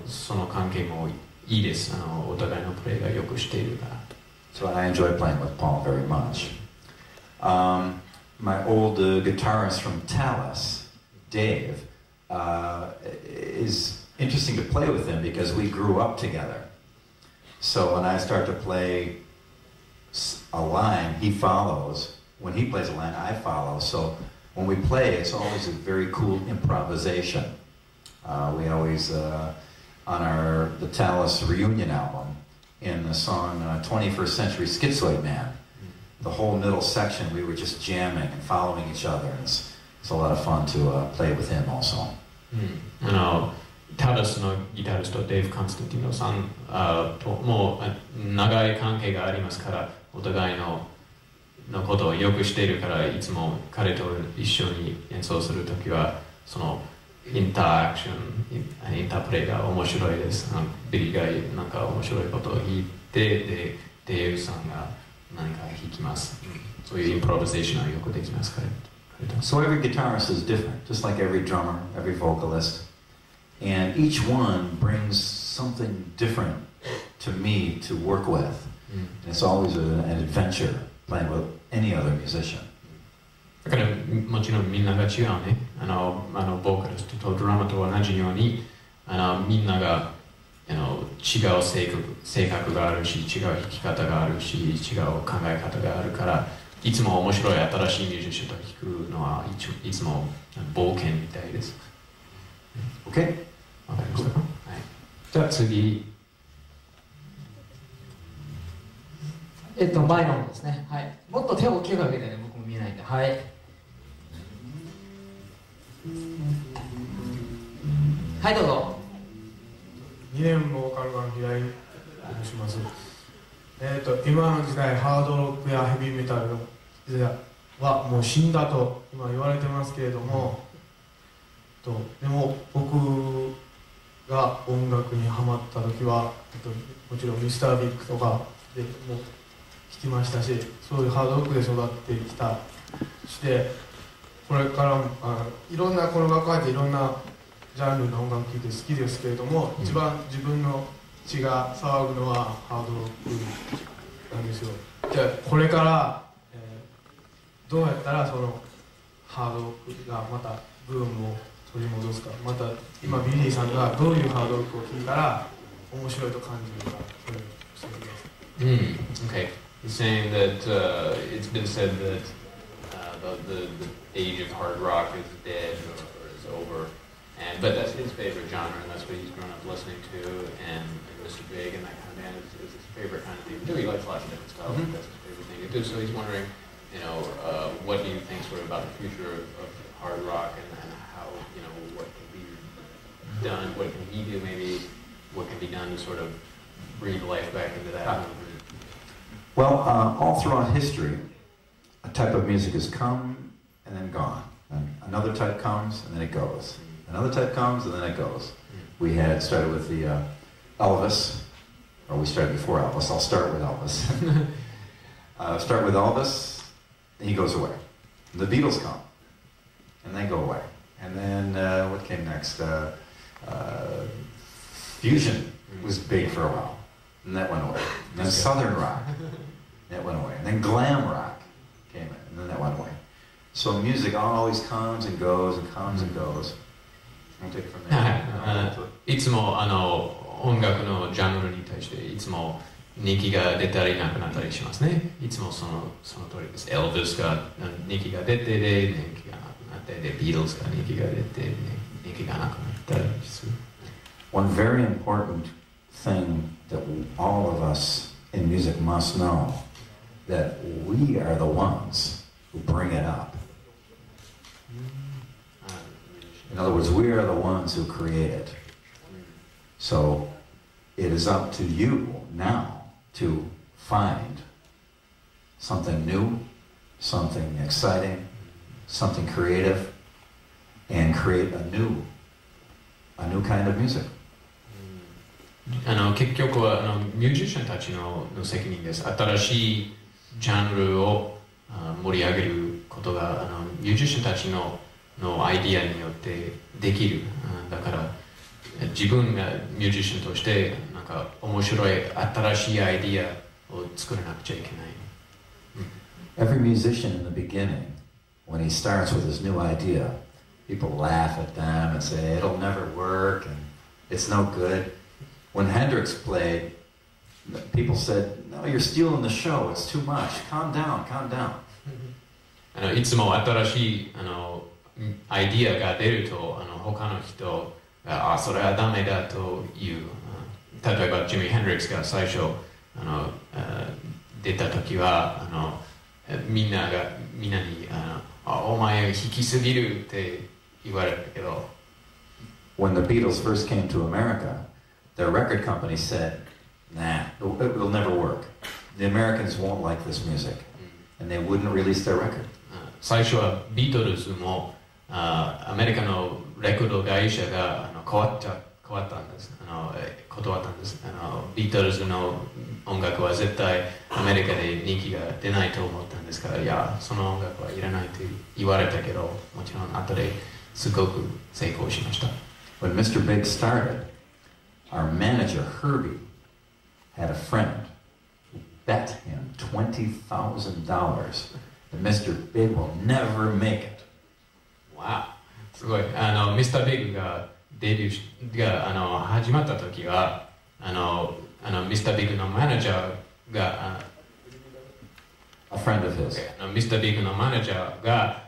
その関係もいいです。お互いのプレーがよくしているから。So I enjoy playing with Paul very much. My old guitarist from Tallis, Dave, is interesting to play with him because we grew up together. So when I start to play a line, he follows. When he plays a line, I follow. So when we play, it's always a very cool improvisation. We always, on the Tallis reunion album, in the song 21st Century Schizoid Man, the whole middle section, we were just jamming and following each other. And it's a lot of fun to play with him also. タラスのギタリストデーブ・カンスタンティノさんとも長い関係がありますからお互いのことをよくしているからいつも彼と一緒に演奏するときはそのインターアクション、インタープレイが面白いです。ビリーがなんか面白いことを弾いてでデーブさんが何か弾きます。そういうインプロビゼーションはよくできます彼と。So every guitarist is different, just like every drummer, every vocalist. And each one brings something different to me to work with. And it's always an adventure playing with any other musician. だからもちろんみんなが違うね。ボーカリストとドラマと同じようにみんなが違う性格があるし、違う弾き方があるし、違う考え方があるから、いつも面白い新しいミュージシャンと弾くのはいつも冒険みたいです。OK? わかりましたか？はい。じゃあ次。前の方ですね。はい。もっと手を大きく上げてね、僕も見えないんで。はい。はい、どうぞ。2年ボーカル版平井と申します。今の時代ハードロックやヘビーメタルの時代はもう死んだと今言われてますけれども、でも僕が音楽にハマった時はもちろんMR.BIGとかでも聴きましたし、そういうハードロックで育ってきたしてこれからもいろんなこの学校入っていろんなジャンルの音楽聴いて好きですけれども、一番自分の血が騒ぐのはハードロックなんですよ。じゃあこれから、どうやったらそのハードロックがまたブームを取り戻すか、また今ビリーさんがどういうハードロックを聴いたら面白いと感じるか、それを Okay. He's saying that it's been said that the age of hard rock is dead or is over, but that's his favorite genre, and that's what he's grown up listening to. And Mr. Big and that kind of band is his favorite kind of thing to do. He likes lots of different styles. That's his favorite thing to do. So he's wondering, what do you think sort of about the future of hard rock and how, what can be done, what can he do maybe, what can be done to sort of breathe life back into that movement? Well, all throughout history, a type of music has come and then gone. And another type comes and then it goes. Another type comes and then it goes. We had started with the Elvis, or we started before Elvis. I'll start with Elvis. Start with Elvis, he goes away. The Beatles come, and they go away. And then what came next? Fusion was big for a while, and that went away. And then Southern rock, that went away. And then glam rock came in, and then that went away. So music always comes and goes and comes and goes. I'll take it from there. いつも音楽のジャンルに対していつも人気が出たりなくなったりしますね。いつもその通りです。エルヴィスが人気が出てで人気がなくなってでビートルズが人気が出て人気がなくなったりする。One very important thing that all of us in music must know, that we are the ones who bring it up. In other words, we are the ones who create it. So it is up to you now to find something new, something exciting, something creative, and create a new kind of music. 結局はミュージシャンたちの責任です。新しいジャンルを盛り上げることがミュージシャンたちのアイディアによってできる。だから自分がミュージシャンとしてなんか面白い新しいアイディアを作らなくちゃいけない。Every musician in the beginning, when he starts with his new idea, people laugh at them and say it'll never work and it's no good. When Hendrix played, people said, "No, you're stealing the show. It's too much. Calm down, calm down." いつも新しいアイディアが出ると他の人がそれはダメだという。例えばジミー・ヘンドリックスが最初出た時はみんなにお前弾きすぎるって言われたけど。When the Beatles first came to America, their record company said, "Nah, it will never work. The Americans won't like this music," and they wouldn't release their record. 最初はビートルズもアメリカのレコード会社が断ったんです。ビートルズの音楽は絶対アメリカで人気が出ないと思ったんですから、いや、その音楽はいらないと言われたけど、もちろん後ですごく成功しました。When Mr. Big started, our manager, Herbie, had a friend who bet him $20,000 that Mr. Big will never make it. Wow. すごい。Mr. Big がデビューが始まった時はMr. Big のマネージャーがA friend of his. Mr. Big のマネージャーが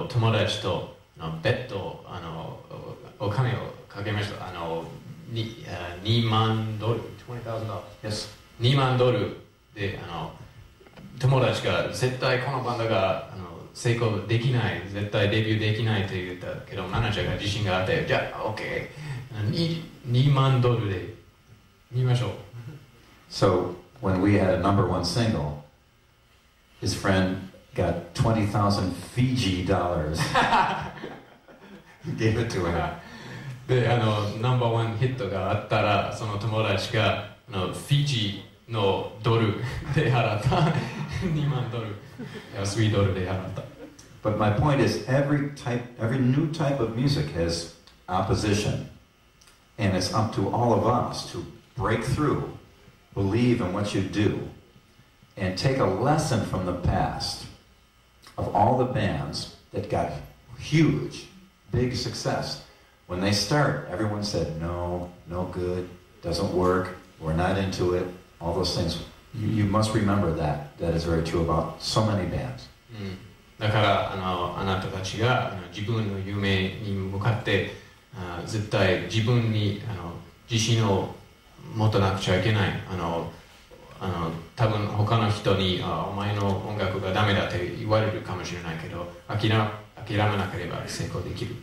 友達とベッドお金をかけました。2万ドル、$20,000。Yes. 2万ドルで友達が絶対このバンドが成功できない、絶対デビューできないと言ったけど、マネージャーが自信があって、じゃあ OK、2万ドルで見ましょう。So when we had a #1 single, his friend got 20,000 Fiji dollars. Gave it to him. で、ナンバーワンヒットがあったら、その友達がフィジーのドルで払った。2万ドル、安いドルで払った。But my point is, every new type of music has opposition, and it's up to all of us to break through, believe in what you do, and take a lesson from the past of all the bands that got huge, big success. When they start, everyone said, no good, doesn't work, we're not into it, all those things. You must remember that. That is very true about so many bands. だからあなたたちが自分の夢に向かって絶対自分に自信を持たなくちゃいけない。多分他の人にお前の音楽がダメだって言われるかもしれないけど、諦めなければ成功できる。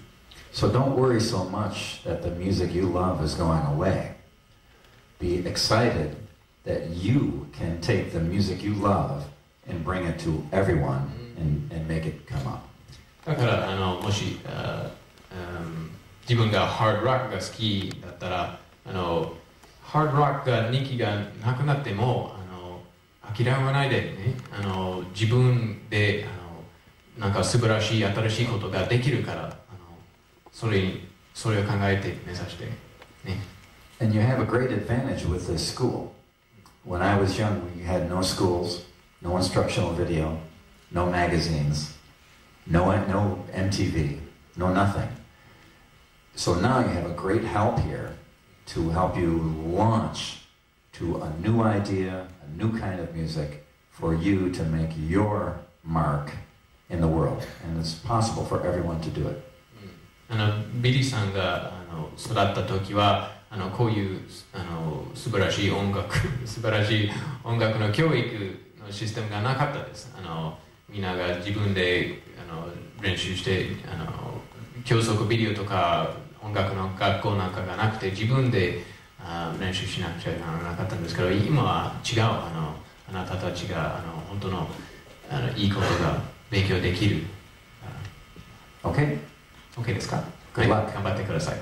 So don't worry so much that the music you love is going away. Be excited that you can take the music you love and bring it to everyone and make it come up. だからもし自分がハードロックが好きだったらハードロックが人気がなくなっても諦めないでね自分でなんか素晴らしい新しいことができるからそれを考えて目指してね。And you have a great advantage with this school. When I was young, we had no schools, no instructional video, no magazines, no MTV, no nothing. So now you have a great help here to help you launch to a new idea, a new kind of music for you to make your mark in the world. And it's possible for everyone to do it. ビリーさんが育った時はこういう素晴らしい音楽の教育のシステムがなかったです。みんなが自分で練習して教則ビデオとか音楽の学校なんかがなくて自分で練習しなくちゃいけなかったんですけど、今は違う。あなたたちが本当のいいことが勉強できる。OK? OK ですか？頑張ってください。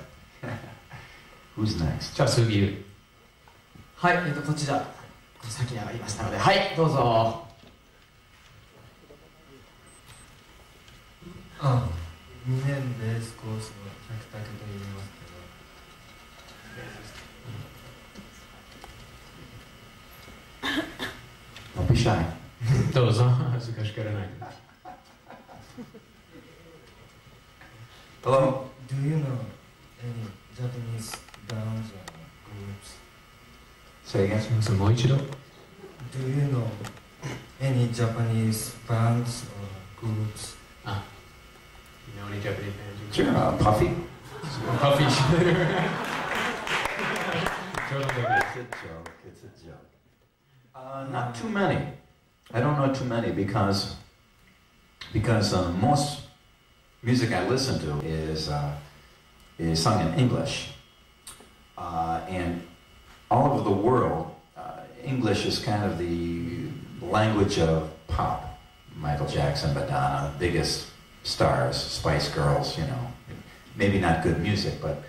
Who's next? じゃあ次。はい、こちら先に上がりましたので、はい、どうぞ。2年ベースコースの百武と言いますけど。Don't be shy. どうぞ、恥ずかしがらない。Hello. Do you know any Japanese bands or groups? Say again. もう一度。Do you know any Japanese bands or groups? You know any Japanese bands? Sure, Puffy. Puffy. It's a joke. Not too many. I don't know too many because most music I listen to is sung in English, and all over the world, English is kind of the language of pop. Michael Jackson, Madonna, biggest stars, Spice Girls, you know. Maybe not good music, but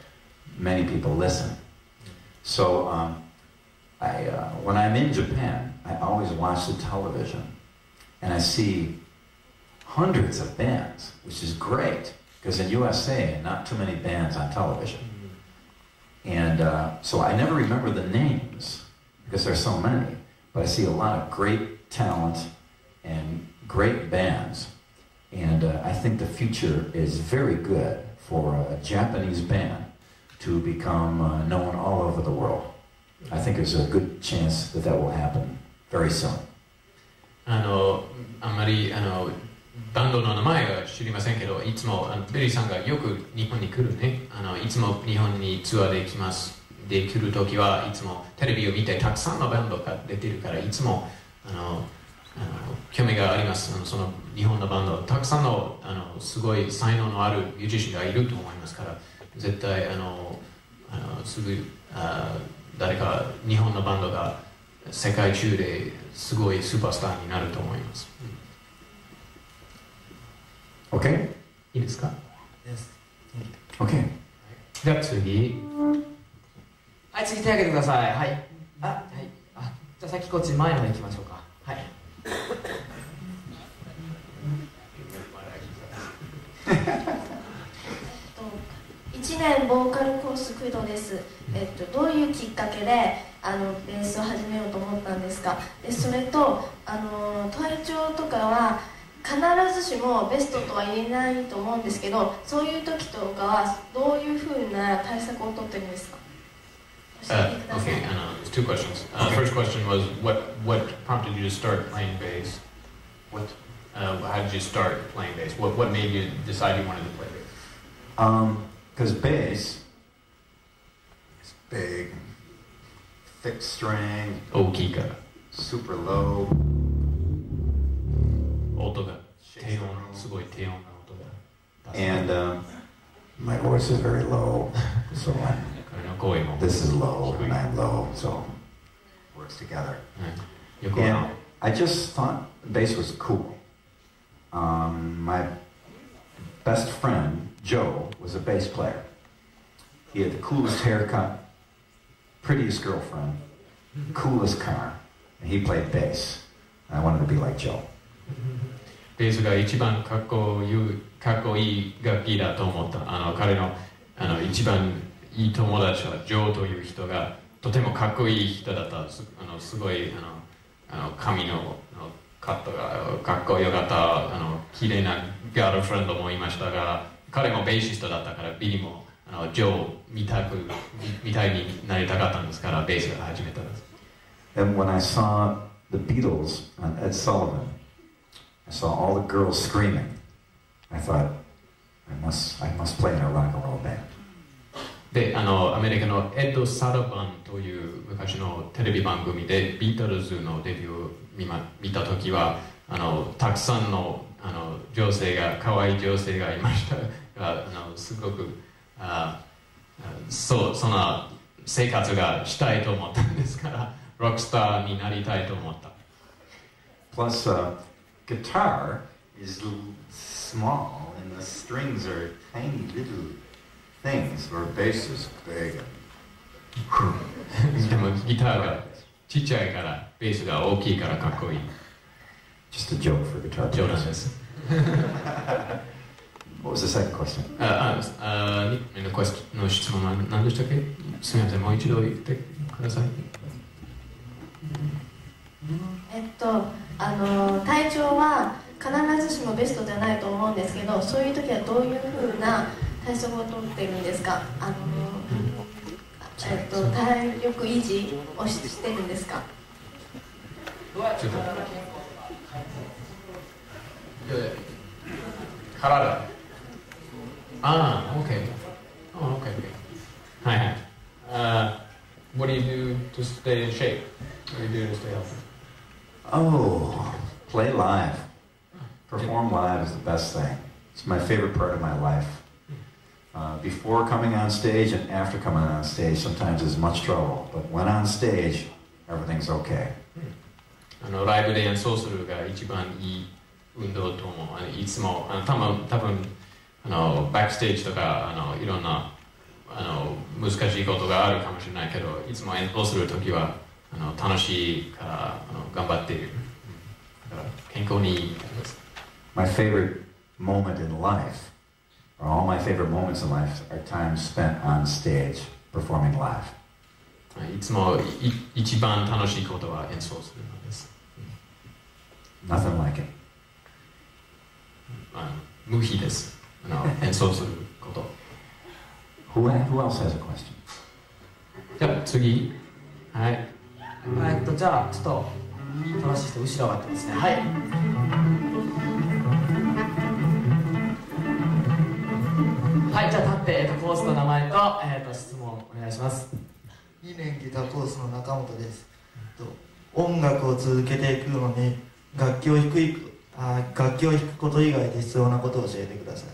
many people listen. So when I'm in Japan, I always watch the television, and I see hundreds of bands, which is great, because in USA, not too many bands on television. And so I never remember the names, because there's so many, but I see a lot of great talent and great bands. And I think the future is very good for a Japanese band to become known all over the world. I think there's a good chance that that will happen very soon. あんまりバンドの名前は知りませんけど、いつもベリーさんがよく日本に来るね。いつも日本にツアーで来ます。で来るときはいつもテレビを見てたくさんのバンドが出てるからいつも興味があります。その日本のバンドたくさんのすごい才能のあるミュージシャンがいると思いますから、絶対すぐ誰か日本のバンドが世界中ですごいスーパースターになると思います。OK? いいですか？ Yes. OK. じゃあ次。はい、次手挙げてください。はい。はい。じゃあ先こっち前の方行きましょうか。はい。1年ボーカルコースクイドです。どういうきっかけでベースを始めようと思ったんですか？でそれと体調とかは必ずしもベストとは言えないと思うんですけど、そういう時とかはどういうふうな対策をとってるんですか？ Okay, there's two questions. First question was what prompted you to start playing bass? How did you start playing bass? What made you decide you wanted to play bass? Because bass is big, thick string, 大きいから。 super low. 音が低音、すごい低音な音が。 And my voice is very low, so 彼の声も。 this is low and I'm low, so it works together. よく And I just thought bass was cool. My best friend, Joe, was a bass player. He had the coolest haircut, prettiest girlfriend, coolest car, and he played bass. I wanted to be like Joe. ベースが一番かっこいい楽器だと思った。彼の一番いい友達はジョーという人がとてもかっこいい人だった。すごい髪のカットがかっこよかった。綺麗なガールフレンドもいましたが、彼もベーシストだったからビリもジョーみたいになりたかったんですからベースが始めたんです。And when I saw the Beatles on Ed Sullivan, I saw all the girls screaming. I thought, I must play in a rock and roll band. で、アメリカのエッド・サラバンという昔のテレビ番組でビートルズのデビューを見たときはたくさんの女性が可愛い女性がいましたがすごくそんな生活がしたいと思ったんですからロックスターになりたいと思った。 Plus, guitar is small and the strings are tiny little things, where bass is big. でもギターがちっちゃいからベースが大きいからかっこいい。 Just a joke for guitar players. 冗談です。What was the second question? の質問は何でしたっけ？すみません、もう一度言ってください。体調は必ずしもベストじゃないと思うんですけど、そういう時はどういうふうな対策をとってるんですか？体力維持をしてるんですか？ちょっと体。OK。はいはい。What do you do to stay in shape? What do you do to stay healthy? Oh, play live. Perform live is the best thing. It's my favorite part of my life. Before coming on stage and after coming on stage, sometimes there's much trouble. But when on stage, everything's okay. ライブで演奏するが一番いい運動と思う。いつも多分バックステージとかいろんな難しいことがあるかもしれないけど、いつも演奏するときは楽しいから頑張っている。だから健康にいいです。My favorite moment in life, or all my favorite moments in life, are times spent on stage performing live. いつも一番楽しいことは演奏するのです。Nothing like it. 無比です。演奏すること。Who else has a question? じゃあ次。はい。じゃあちょっと正しい人後ろ上がってますね。はい。はい、じゃあ立ってコースの名前と質問お願いします。2年ギターコースの中本です。音楽を続けていくのに楽器を弾くこと以外で必要なことを教えてください。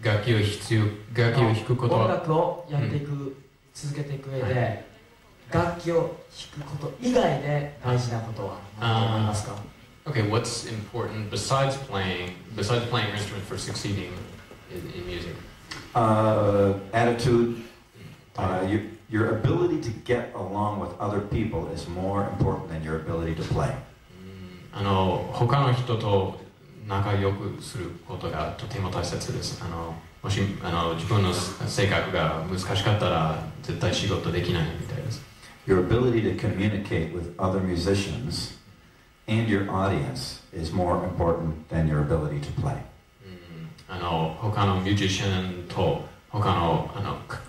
楽器を弾くことは音楽をやっていく、続けていく上で、楽器を弾くこと以外で大事なことは何だと思いますか？ Okay, what's important besides playing your instrument for succeeding in music? Attitude. Your ability to get along with other people is more important than your ability to play. 他の人と仲良くすることがとても大切です。もし自分の性格が難しかったら絶対仕事できないみたいです。Your ability to communicate with other musicians and your audience is more important than your ability to play. 他のミュージシャンと他の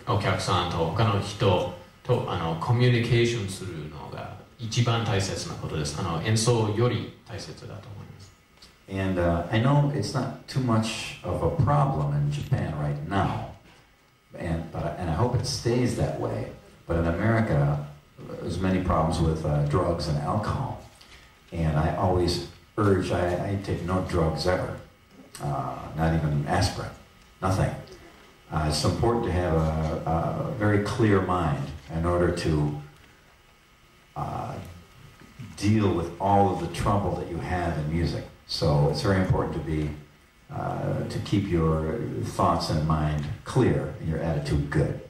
お客さんと他の人ととコミュニケーションするのが一番大切なことです。演奏より大切だと思います。And I know it's not too much of a problem in Japan right now, and I hope it stays that way. But in America, there's many problems with drugs and alcohol, and I always urge I take no drugs ever, not even aspirin, nothing. It's important to have a very clear mind in order to deal with all of the trouble that you have in music. So it's very important to keep your thoughts and mind clear and your attitude good.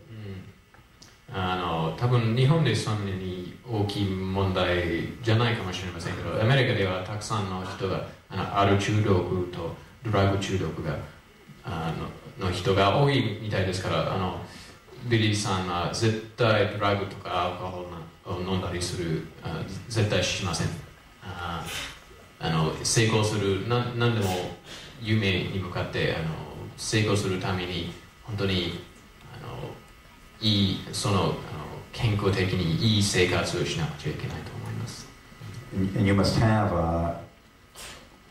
多分日本でそんなに大きい問題じゃないかもしれませんけど、アメリカではたくさんの人がアル中毒とドラッグ中毒がの人が多いみたいですから、ビリーさんは絶対ドラッグとかアルコールを飲んだりする、絶対しません。成功する何でも夢に向かって成功するために本当にいい健康的にいい生活をしなくちゃいけないと思います。And you must have how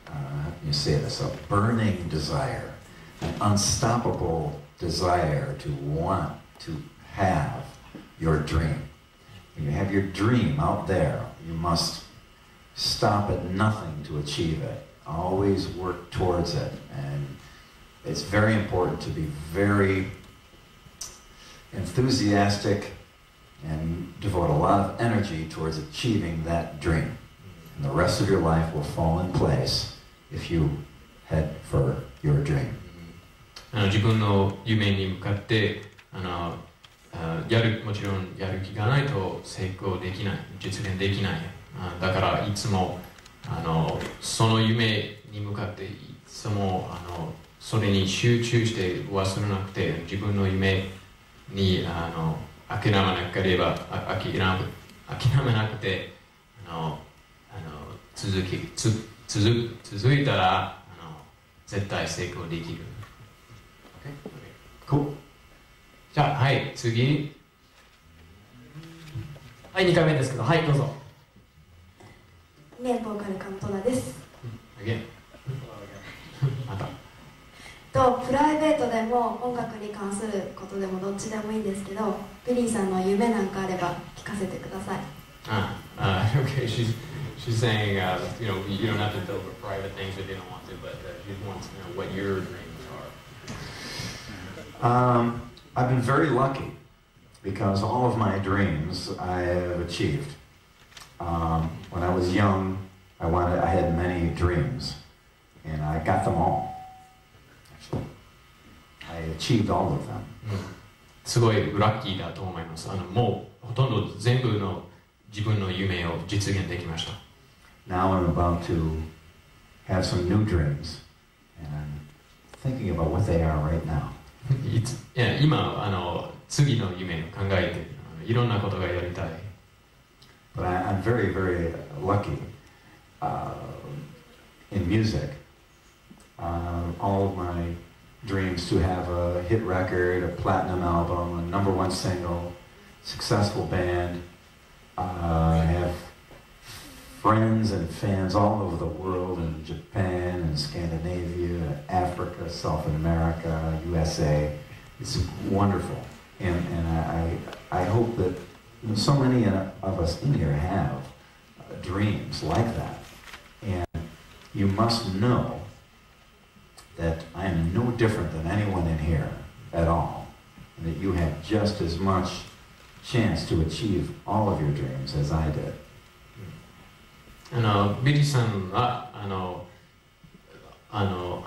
can you say this, a burning desire, an unstoppable desire to want to have your dream. When you have your dream out there, you must stop at nothing to achieve it. Always work towards it. And it's very important to be very enthusiastic and devote a lot of energy towards achieving that dream. And the rest of your life will fall in place if you head for your dream. 自分の夢に向かってもちろんやる気がないと成功できない、実現できない。だからいつもその夢に向かっていつもそれに集中して忘れなくて、自分の夢に諦めなければ諦めなくて続いたら絶対成功できる。Cool. じゃあはい次。はい2回目ですけど、はいどうぞ。ねボーカルカントナです。また。プライベートでも音楽に関することでもどっちでもいいんですけど、ビリーさんの夢なんかあれば聞かせてください。Okay, she's saying, you don't have to tell her private things if you don't want to, but she wants to know what your dreams are. I've been very lucky because all of my dreams I have achieved. When I was young, I had many dreams, and I got them all. Actually, I achieved all of them. すごいラッキーだと思います。もうほとんど全部の自分の夢を実現できました。Now I'm about to have some new dreams, and I'm thinking about what they are right now. 今次の夢を考えていろんなことがやりたい。But I'm very, very lucky in music. All of my dreams to have a hit record, a platinum album, a #1 single, successful band. I have friends and fans all over the world, in Japan and Scandinavia, Africa, South America, USA. It's wonderful, and I hope that so many of us in here have dreams like that. And you must know that I am no different than anyone in here at all, and that you have just as much chance to achieve all of your dreams as I did. ビリーさんはあ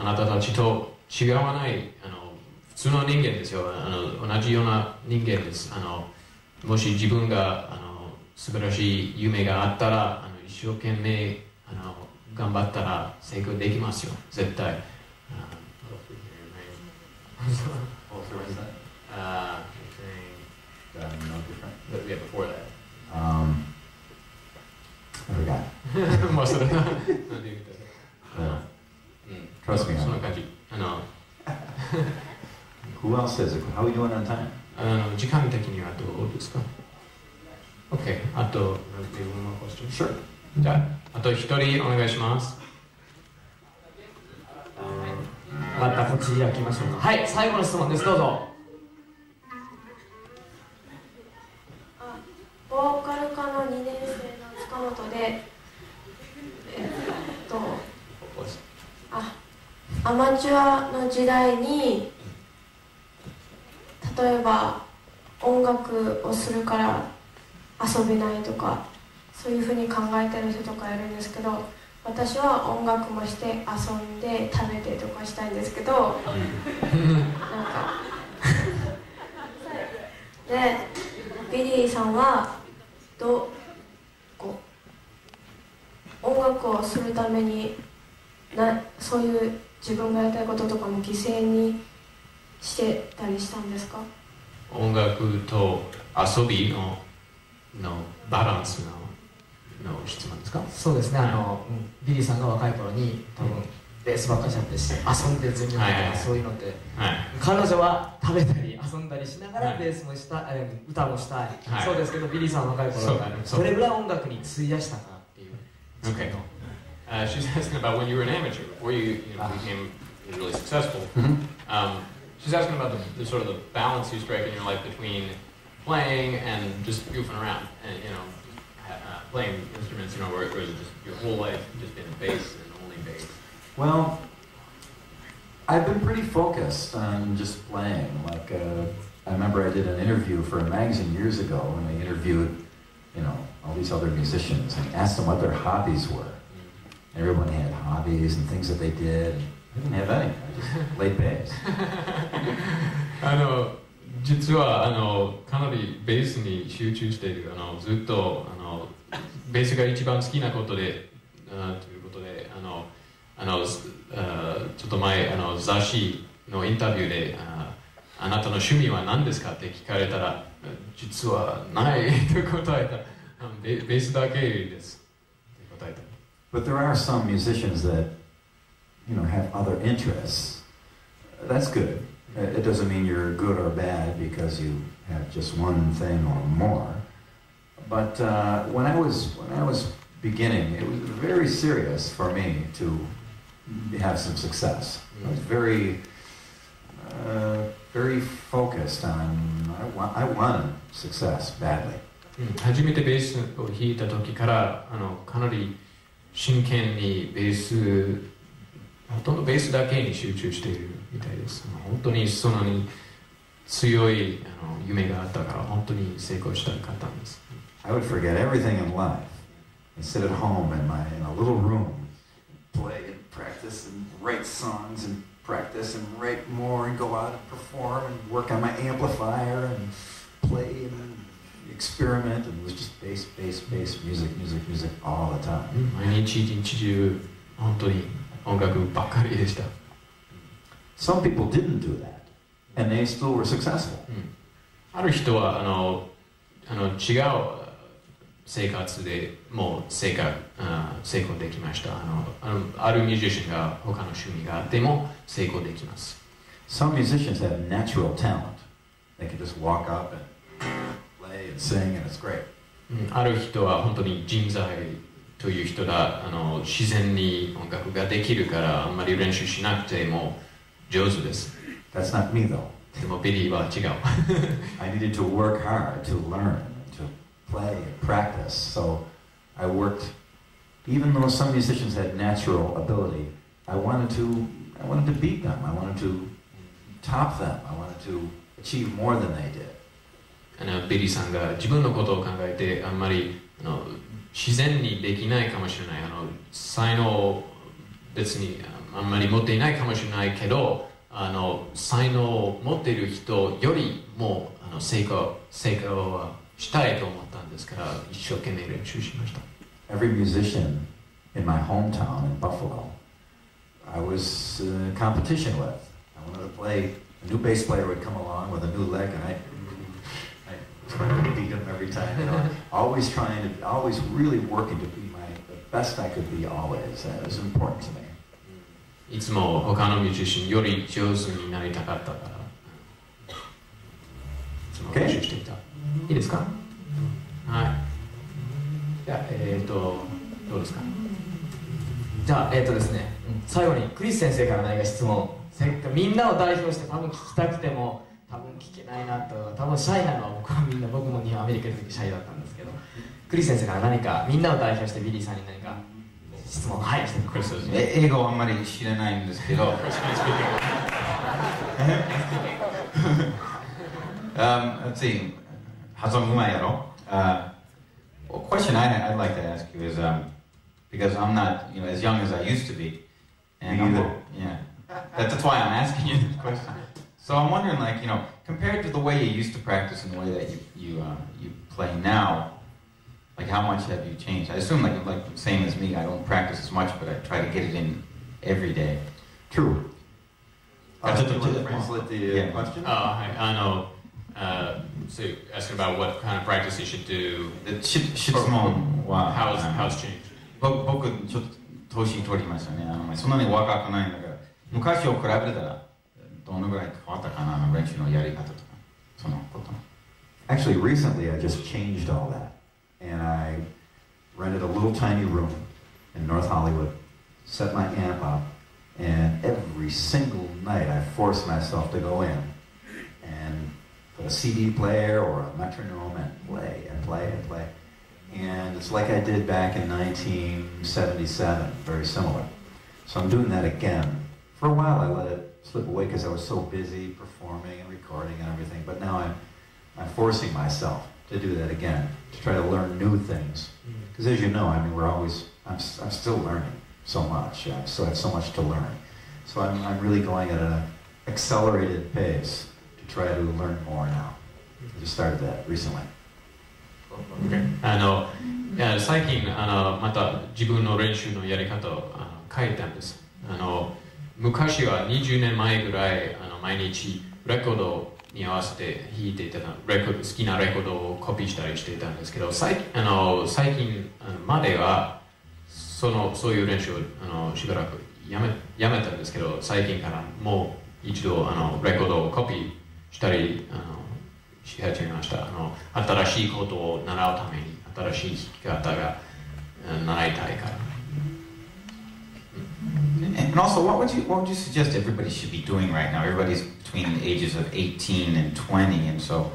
なたたちと違わない普通の人間ですよ。同じような人間です。もし自分が素晴らしい夢があったら一生懸命頑張ったら成功できますよ、絶対。No different. Yeah, before that. I forgot. Trust me. そんな感じ。Who else says it? How are we doing on time? 時間的にはどうですか？ OK、あと、じゃあ、あと一人お願いします。またこっち開きましょうか。はい、最後の質問です。どうぞ。ボーカル科の2年生の塚本で、アマチュアの時代に例えば音楽をするから遊べないとかそういうふうに考えてる人とかいるんですけど、私は音楽もして遊んで食べてとかしたいんですけどなんかでビリーさんは音楽をするためにそういう自分がやりたいこととかも犠牲にしてたりしたんですか？音楽と遊びのバランスの質問ですか？そうですね、ビリーさんが若い頃に多分ベースばっかりやって遊んで全力とかそういうのって、彼女は食べたり遊んだりしながらベースもしたい、歌もしたい、そうですけどビリーさんは若い頃どれぐらい音楽に費やしたかっていう。Okay. She's asking about when you were an amateur, before you became really successful. She's asking about the sort of the balance you strike in your life between playing and just goofing around, and playing instruments. Or is it just your whole life just been bass and only bass? Well, I've been pretty focused on just playing. Like I remember I did an interview for a magazine years ago, and I interviewed, all these other musicians and asked them what their hobbies were. Everyone had hobbies and things that they did. I didn't have any. I just played bass. 実はかなりベースに集中している。ずっとベースが一番好きなことでということでちょっと前雑誌のインタビューであなたの趣味は何ですかって聞かれたら実はないと答えた。ベースだけですって答えた。But there are some musicians that, have other interests. That's good. It doesn't mean you're good or bad because you have just one thing or more. But when I was beginning, it was very serious for me to have some success. I was very focused on. I wanted success badly. 初めてベースを弾いた時からかなり真剣にほとんどベースだけに集中しているみたいです。本当にそんなに強い夢があったから本当に成功したかったんです。I would forget everything in life and sit at home in a little room, play and practice and write songs and practice and write more and go out and perform and work on my amplifier and play and experiment, and it was just bass, music all the time. 毎日一日中本当に音楽ばっかりでした。Some people didn't do that, and they still were successful. ある人は違う生活でもう成功できました。あるミュージシャンが他の趣味があっても成功できます。Some musicians have natural talent. They can just walk up and play and sing, and it's great. ある人は本当に人材という人が自然に音楽ができるからあんまり練習しなくても上手です。That's not me though. でもビリーは違う。I needed to work hard to learn, to play and practice. So I worked, even though some musicians had natural ability, I wanted to beat them. I wanted to top them. I wanted to achieve more than they did. ビリーさんが自分のことを考えてあんまり自然にできないかもしれない才能を別にあんまり持っていないかもしれないけど才能を持っている人よりも成功はしたいと思ったんですから一生懸命練習しました。 Every musician in my hometown in Buffalo, I was in competition with. I wanted to play. A new bass player would come along with a new lick, and I trying to beat him every time. Always really working to be the best I could be. Always. It was important to me. いつも他のミュージシャンより上手になりたかったから。いつも練習していた。いいですか？はい。どうですか？じゃあですね、最後にクリス先生から何か質問。みんなを代表して多分聞きたくても多分聞けないなと、多分シャイなのは僕もアメリカにいる時シャイだったんですけど、クリス先生から何かみんなを代表してビリーさんに何か質問してください。英語はあんまり知らないんですけどlet's see, 発音うまいやろ。Question I'd like to ask you is because I'm not as young as I used to be, and that's why I'm asking you this question. So I'm wondering, compared to the way you used to practice and the way that you play now, how much have you changed? I assume like the same as me. I don't practice as much, but I try to get it in every day. True. Just to translate the question. So you're asking about what kind of practice you should do. 質問は How's changed? 僕ちょっと年取りましたね。そんなに若くないんだから、昔を比べたらどのぐらい変わったかな、練習のやり方とか、そのこと。Actually, recently I just changed all that, and I rented a little tiny room in North Hollywood, set my amp up, and every single night I forced myself to go in and put a CD player or a metronome and play and play and play. And it's like I did back in 1977, very similar. So I'm doing that again. For a while I let it slip away because I was so busy performing and recording and everything, but now I'm forcing myself to do that again, to try to learn new things. Because as you know, I'm still learning so much. I still have so much to learn. So I'm really going at an accelerated pace to try to learn more now. I just started that recently. 最近また自分の練習のやり方を変えたんです。昔は20年前ぐらい毎日レコードに合わせて弾いていた好きなレコードをコピーしたりしていたんですけど、最近まではそういう練習をしばらくやめたんですけど、最近からもう一度レコードをコピーしたりし始めました。新しいことを習うために新しい弾き方が習いたいから。And also, what would you suggest everybody should be doing right now? Everybody's between the ages of 18 and 20, and so,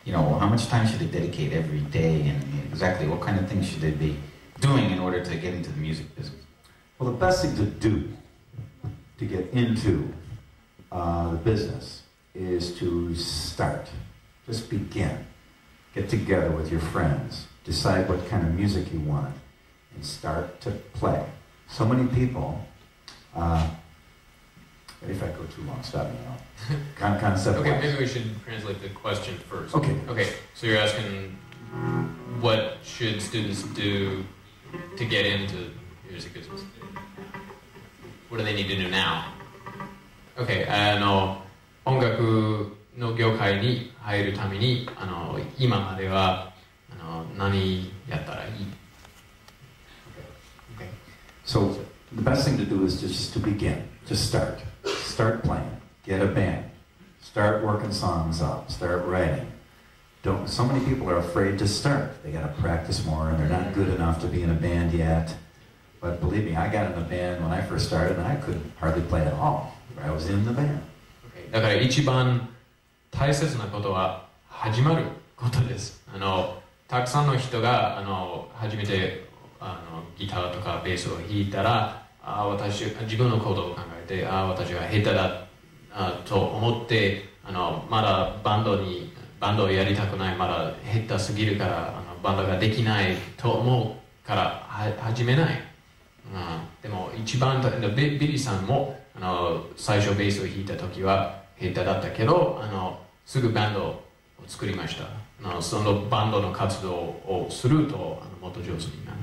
how much time should they dedicate every day, and exactly what kind of things should they be doing in order to get into the music business? Well, the best thing to do to get into the business is to start. Just begin. Get together with your friends. Decide what kind of music you want, and start to play. So many people. If I go too long, stop me now. Concept. Okay, maybe we should translate the question first. Okay. Okay, so you're asking what should students do to get into music business? What do they need to do now? Okay, 音楽の業界に入るために今までは何やったらいい? Okay. So the best thing to do is just to begin. Just start. Start playing. Get a band. Start working songs up. Start writing. So many people are afraid to start. They got to practice more, and they're not good enough to be in a band yet. But believe me, I got in a band when I first started, and I couldn't hardly play at all. I was in the band. Okay. だから一番大切なことは始まることです。たくさんの人が初めてギターとかベースを弾いたら、自分のことを考えて、私は下手だと思って、まだバンドをやりたくない、まだ下手すぎるからバンドができないと思うから始めない。でも一番ビリーさんも最初ベースを弾いた時は下手だったけどすぐバンドを作りました。そのバンドの活動をするともっと上手になる。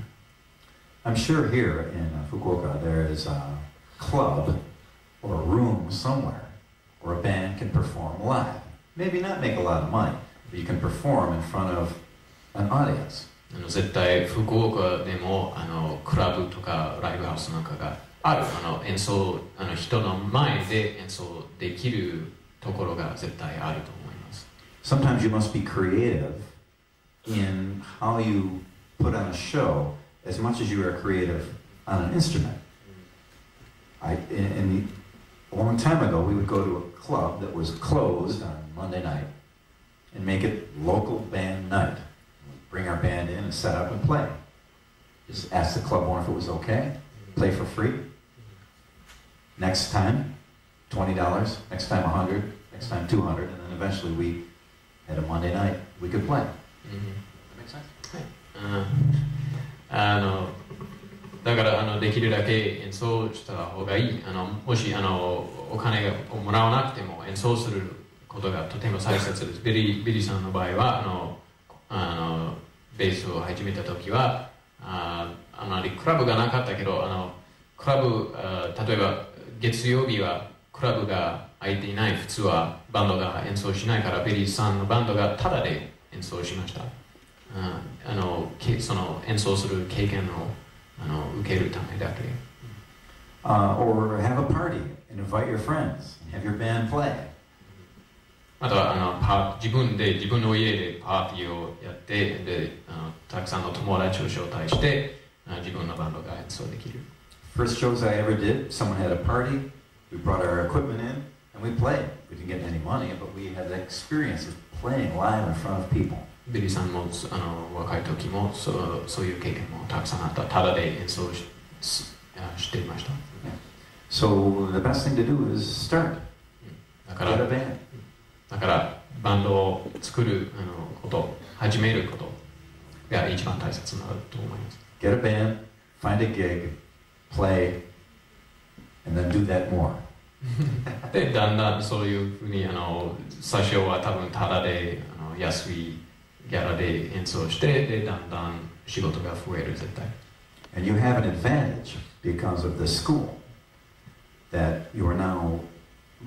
I'm sure here in Fukuoka there is a club or a room somewhere where a band can perform live. Maybe not make a lot of money, but you can perform in front of an audience. 絶対福岡でもクラブとかライブハウスなんかがある演奏人の前で演奏できるところが絶対あると思います。Sometimes you must be creative in how you put on a show as much as you are creative on an instrument. A long time ago, we would go to a club that was closed on Monday night and make it local band night. We'd bring our band in and set up and play. Just ask the club owner if it was okay. Play for free. Next time, $20. Next time, $100. Next time, $200. And then eventually we had a Monday night we could play. That makes sense? だからできるだけ演奏した方がいい。もしお金をもらわなくても演奏することがとても大切です。ビリーさんの場合はベースを始めた時はクラブがなかったけどクラブ例えば月曜日はクラブが空いていない。普通はバンドが演奏しないからビリーさんのバンドがタダで演奏しました。その演奏する経験を受けるためだけ。Or have a party and invite your friends and have your band play. または自分の家でパーティーをやってでたくさんの友達を招待して自分のバンドが演奏できる。First shows I ever did, someone had a party, we brought our equipment in, and we played. We didn't get any money, but we had the experience of playing live in front of people. ビリーさんも若い時もそういう経験もたくさんあった。ただで演奏していました。So the best thing to do is start. Get a band. だからバンドを作ること始めることが一番大切なと思います。Get a band, find a gig, play, and then do that more. でだんだんそういうふうに最初は多分ただで安いギャラで演奏してでだんだん仕事が増える絶対。And you have an advantage because of the school that you are now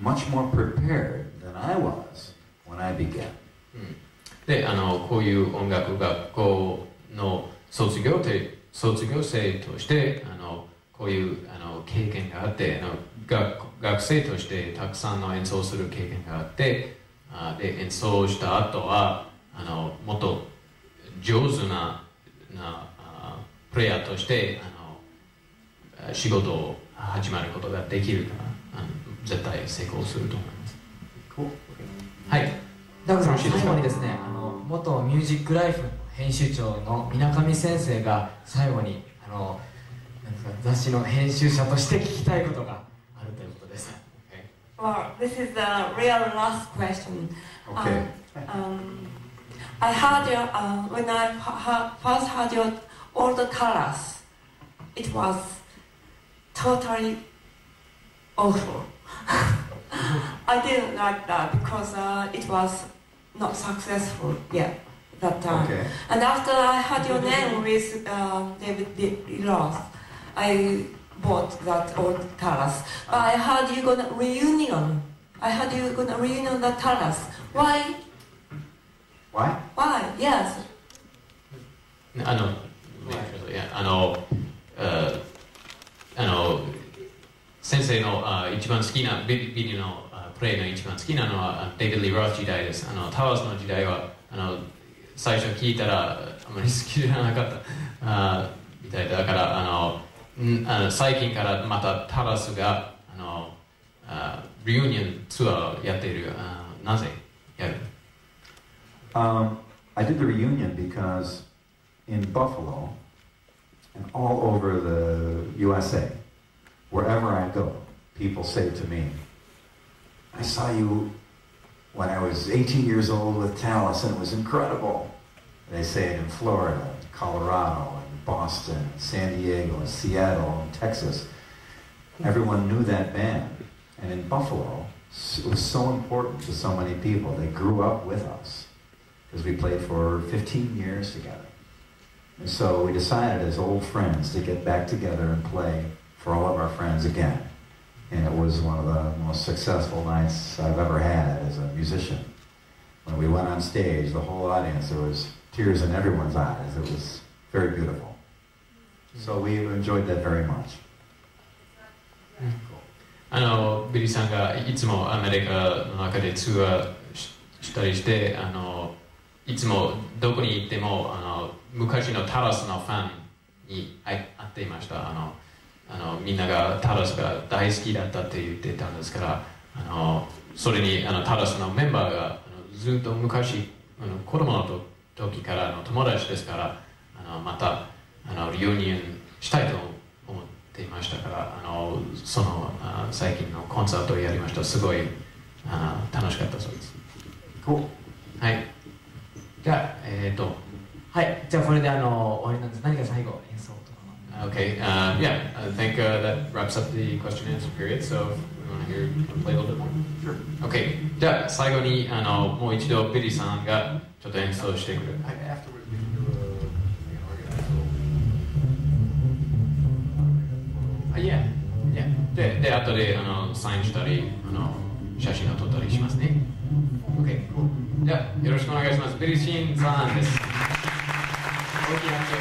much more prepared than I was when I began. でこういう音楽学校の卒業生としてこういう経験があって学生としてたくさんの演奏する経験があってで演奏した後はもっと上手なプレイヤーとして仕事を始まることができるから絶対成功すると思います。はい。ダグさん、最後にですね元ミュージックライフの編集長の水上先生が最後に雑誌の編集者として聞きたいことがあるということです。Well, this is the real last question. Okay. I heard you when I first heard your old colors. It was totally awful. I didn't like that because it was not successful yet that time. Okay. And after I heard your name with David Roth, I bought that old colors. But I heard you gonna reunion. I heard you gonna reunion the colors. Why? Why? Why? Yes. 先生の一番好きなビリーのプレイの一番好きなのはデイビッド・リー・ロス時代です。タワーズの時代は最初聞いたらあまり好きじゃなかったみたいだから最近からまたタラスがリユニオンツアーやっている。なぜやるI did the reunion because in Buffalo and all over the USA, wherever I go, people say to me, I saw you when I was 18 years old with Tallis and it was incredible. They say it in Florida, Colorado, and Boston, and San Diego, and Seattle, and Texas. Everyone knew that band. And in Buffalo, it was so important to so many people. They grew up with us because we played for 15 years together. And so we decided as old friends to get back together and play for all of our friends again. And it was one of the most successful nights I've ever had as a musician. When we went on stage, the whole audience, there was tears in everyone's eyes. It was very beautiful. So we enjoyed that very much. ビリーさんがいつもアメリカの中でツアーしたりしていつもどこに行っても昔のタラスのファンに会っていました。みんながタラスが大好きだったって言ってたんですから、それにタラスのメンバーがずっと昔子供の時からの友達ですから、またリユニオンしたいと思っていましたから、その最近のコンサートをやりました。すごい楽しかったそうです。はい。じゃあはい、じゃあこれで終わりなんです。何が最後演奏とか。Okay, yeah, I think that wraps up the question and answer period. So, we want to hear play a little bit more. Sure. Okay, じゃあ最後にもう一度ビリーさんがちょっと演奏してくれる。Afterwards, we can do a Yeah, yeah. で後でサインしたり写真を撮ったりしますね。Okay, cool. じゃあよろしくお願いします。ビリー・シーンさんです。大きな拍手を。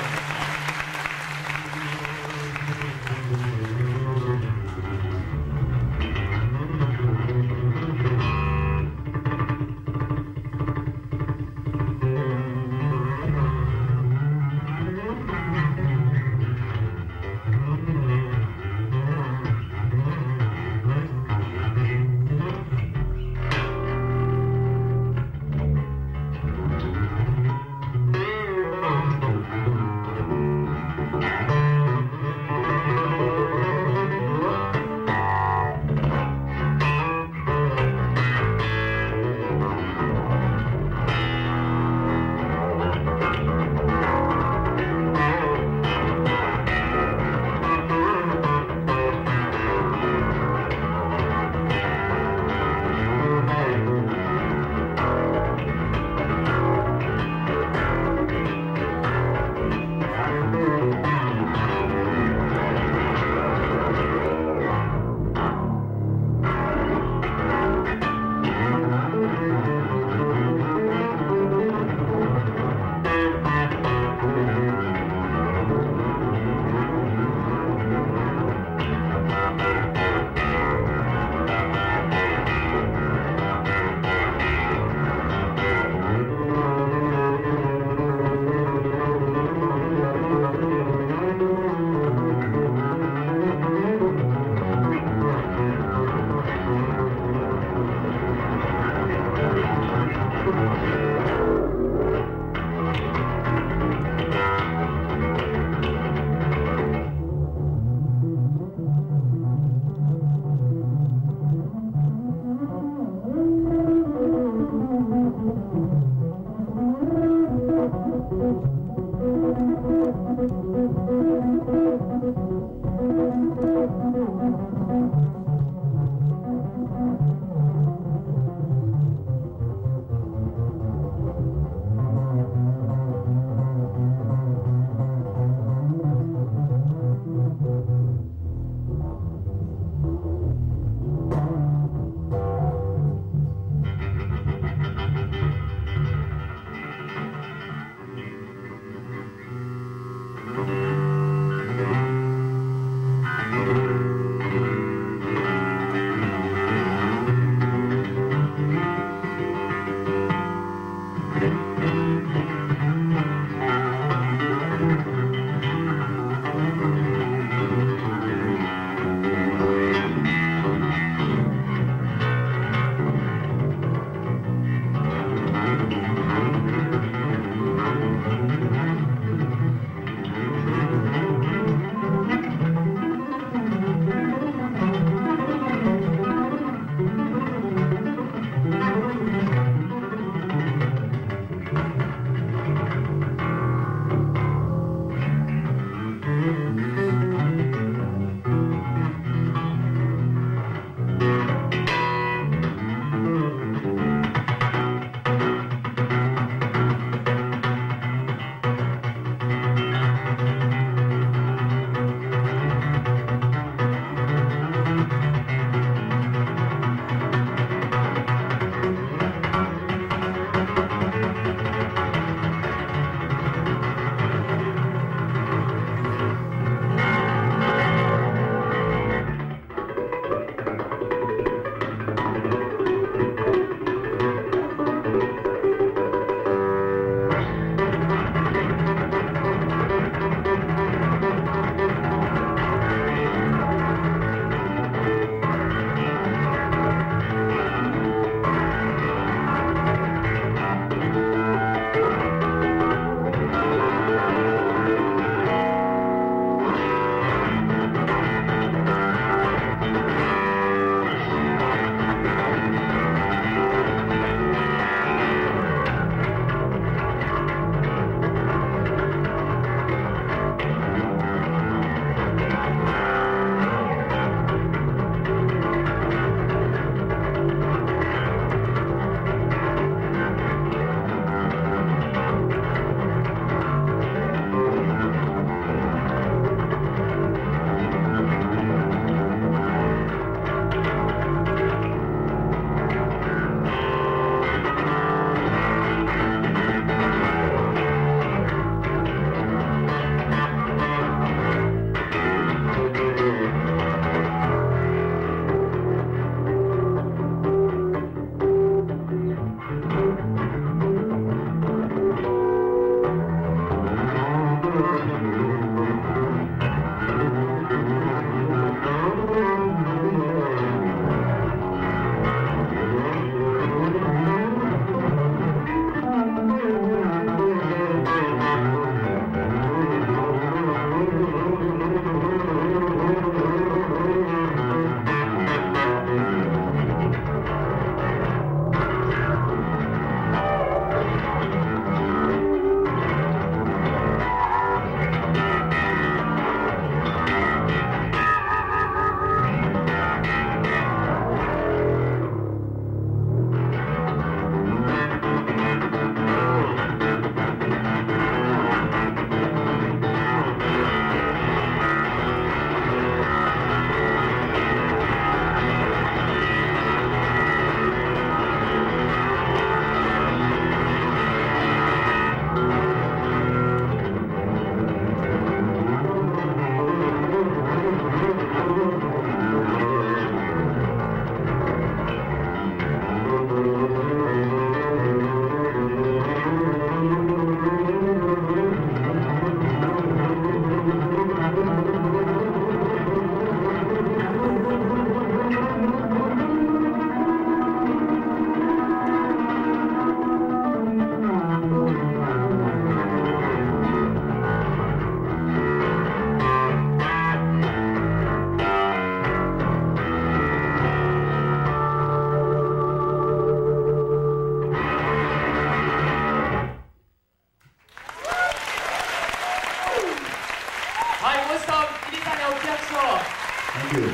Thank you.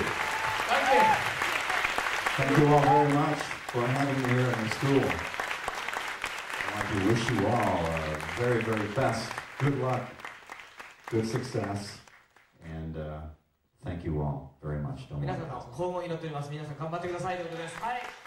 Thank you all very much for having me here in the school. I want to wish you all very, very best. Good luck, good success, and thank you all very much. 皆さんの幸運を祈っております。皆さん頑張ってくださいということです。はい。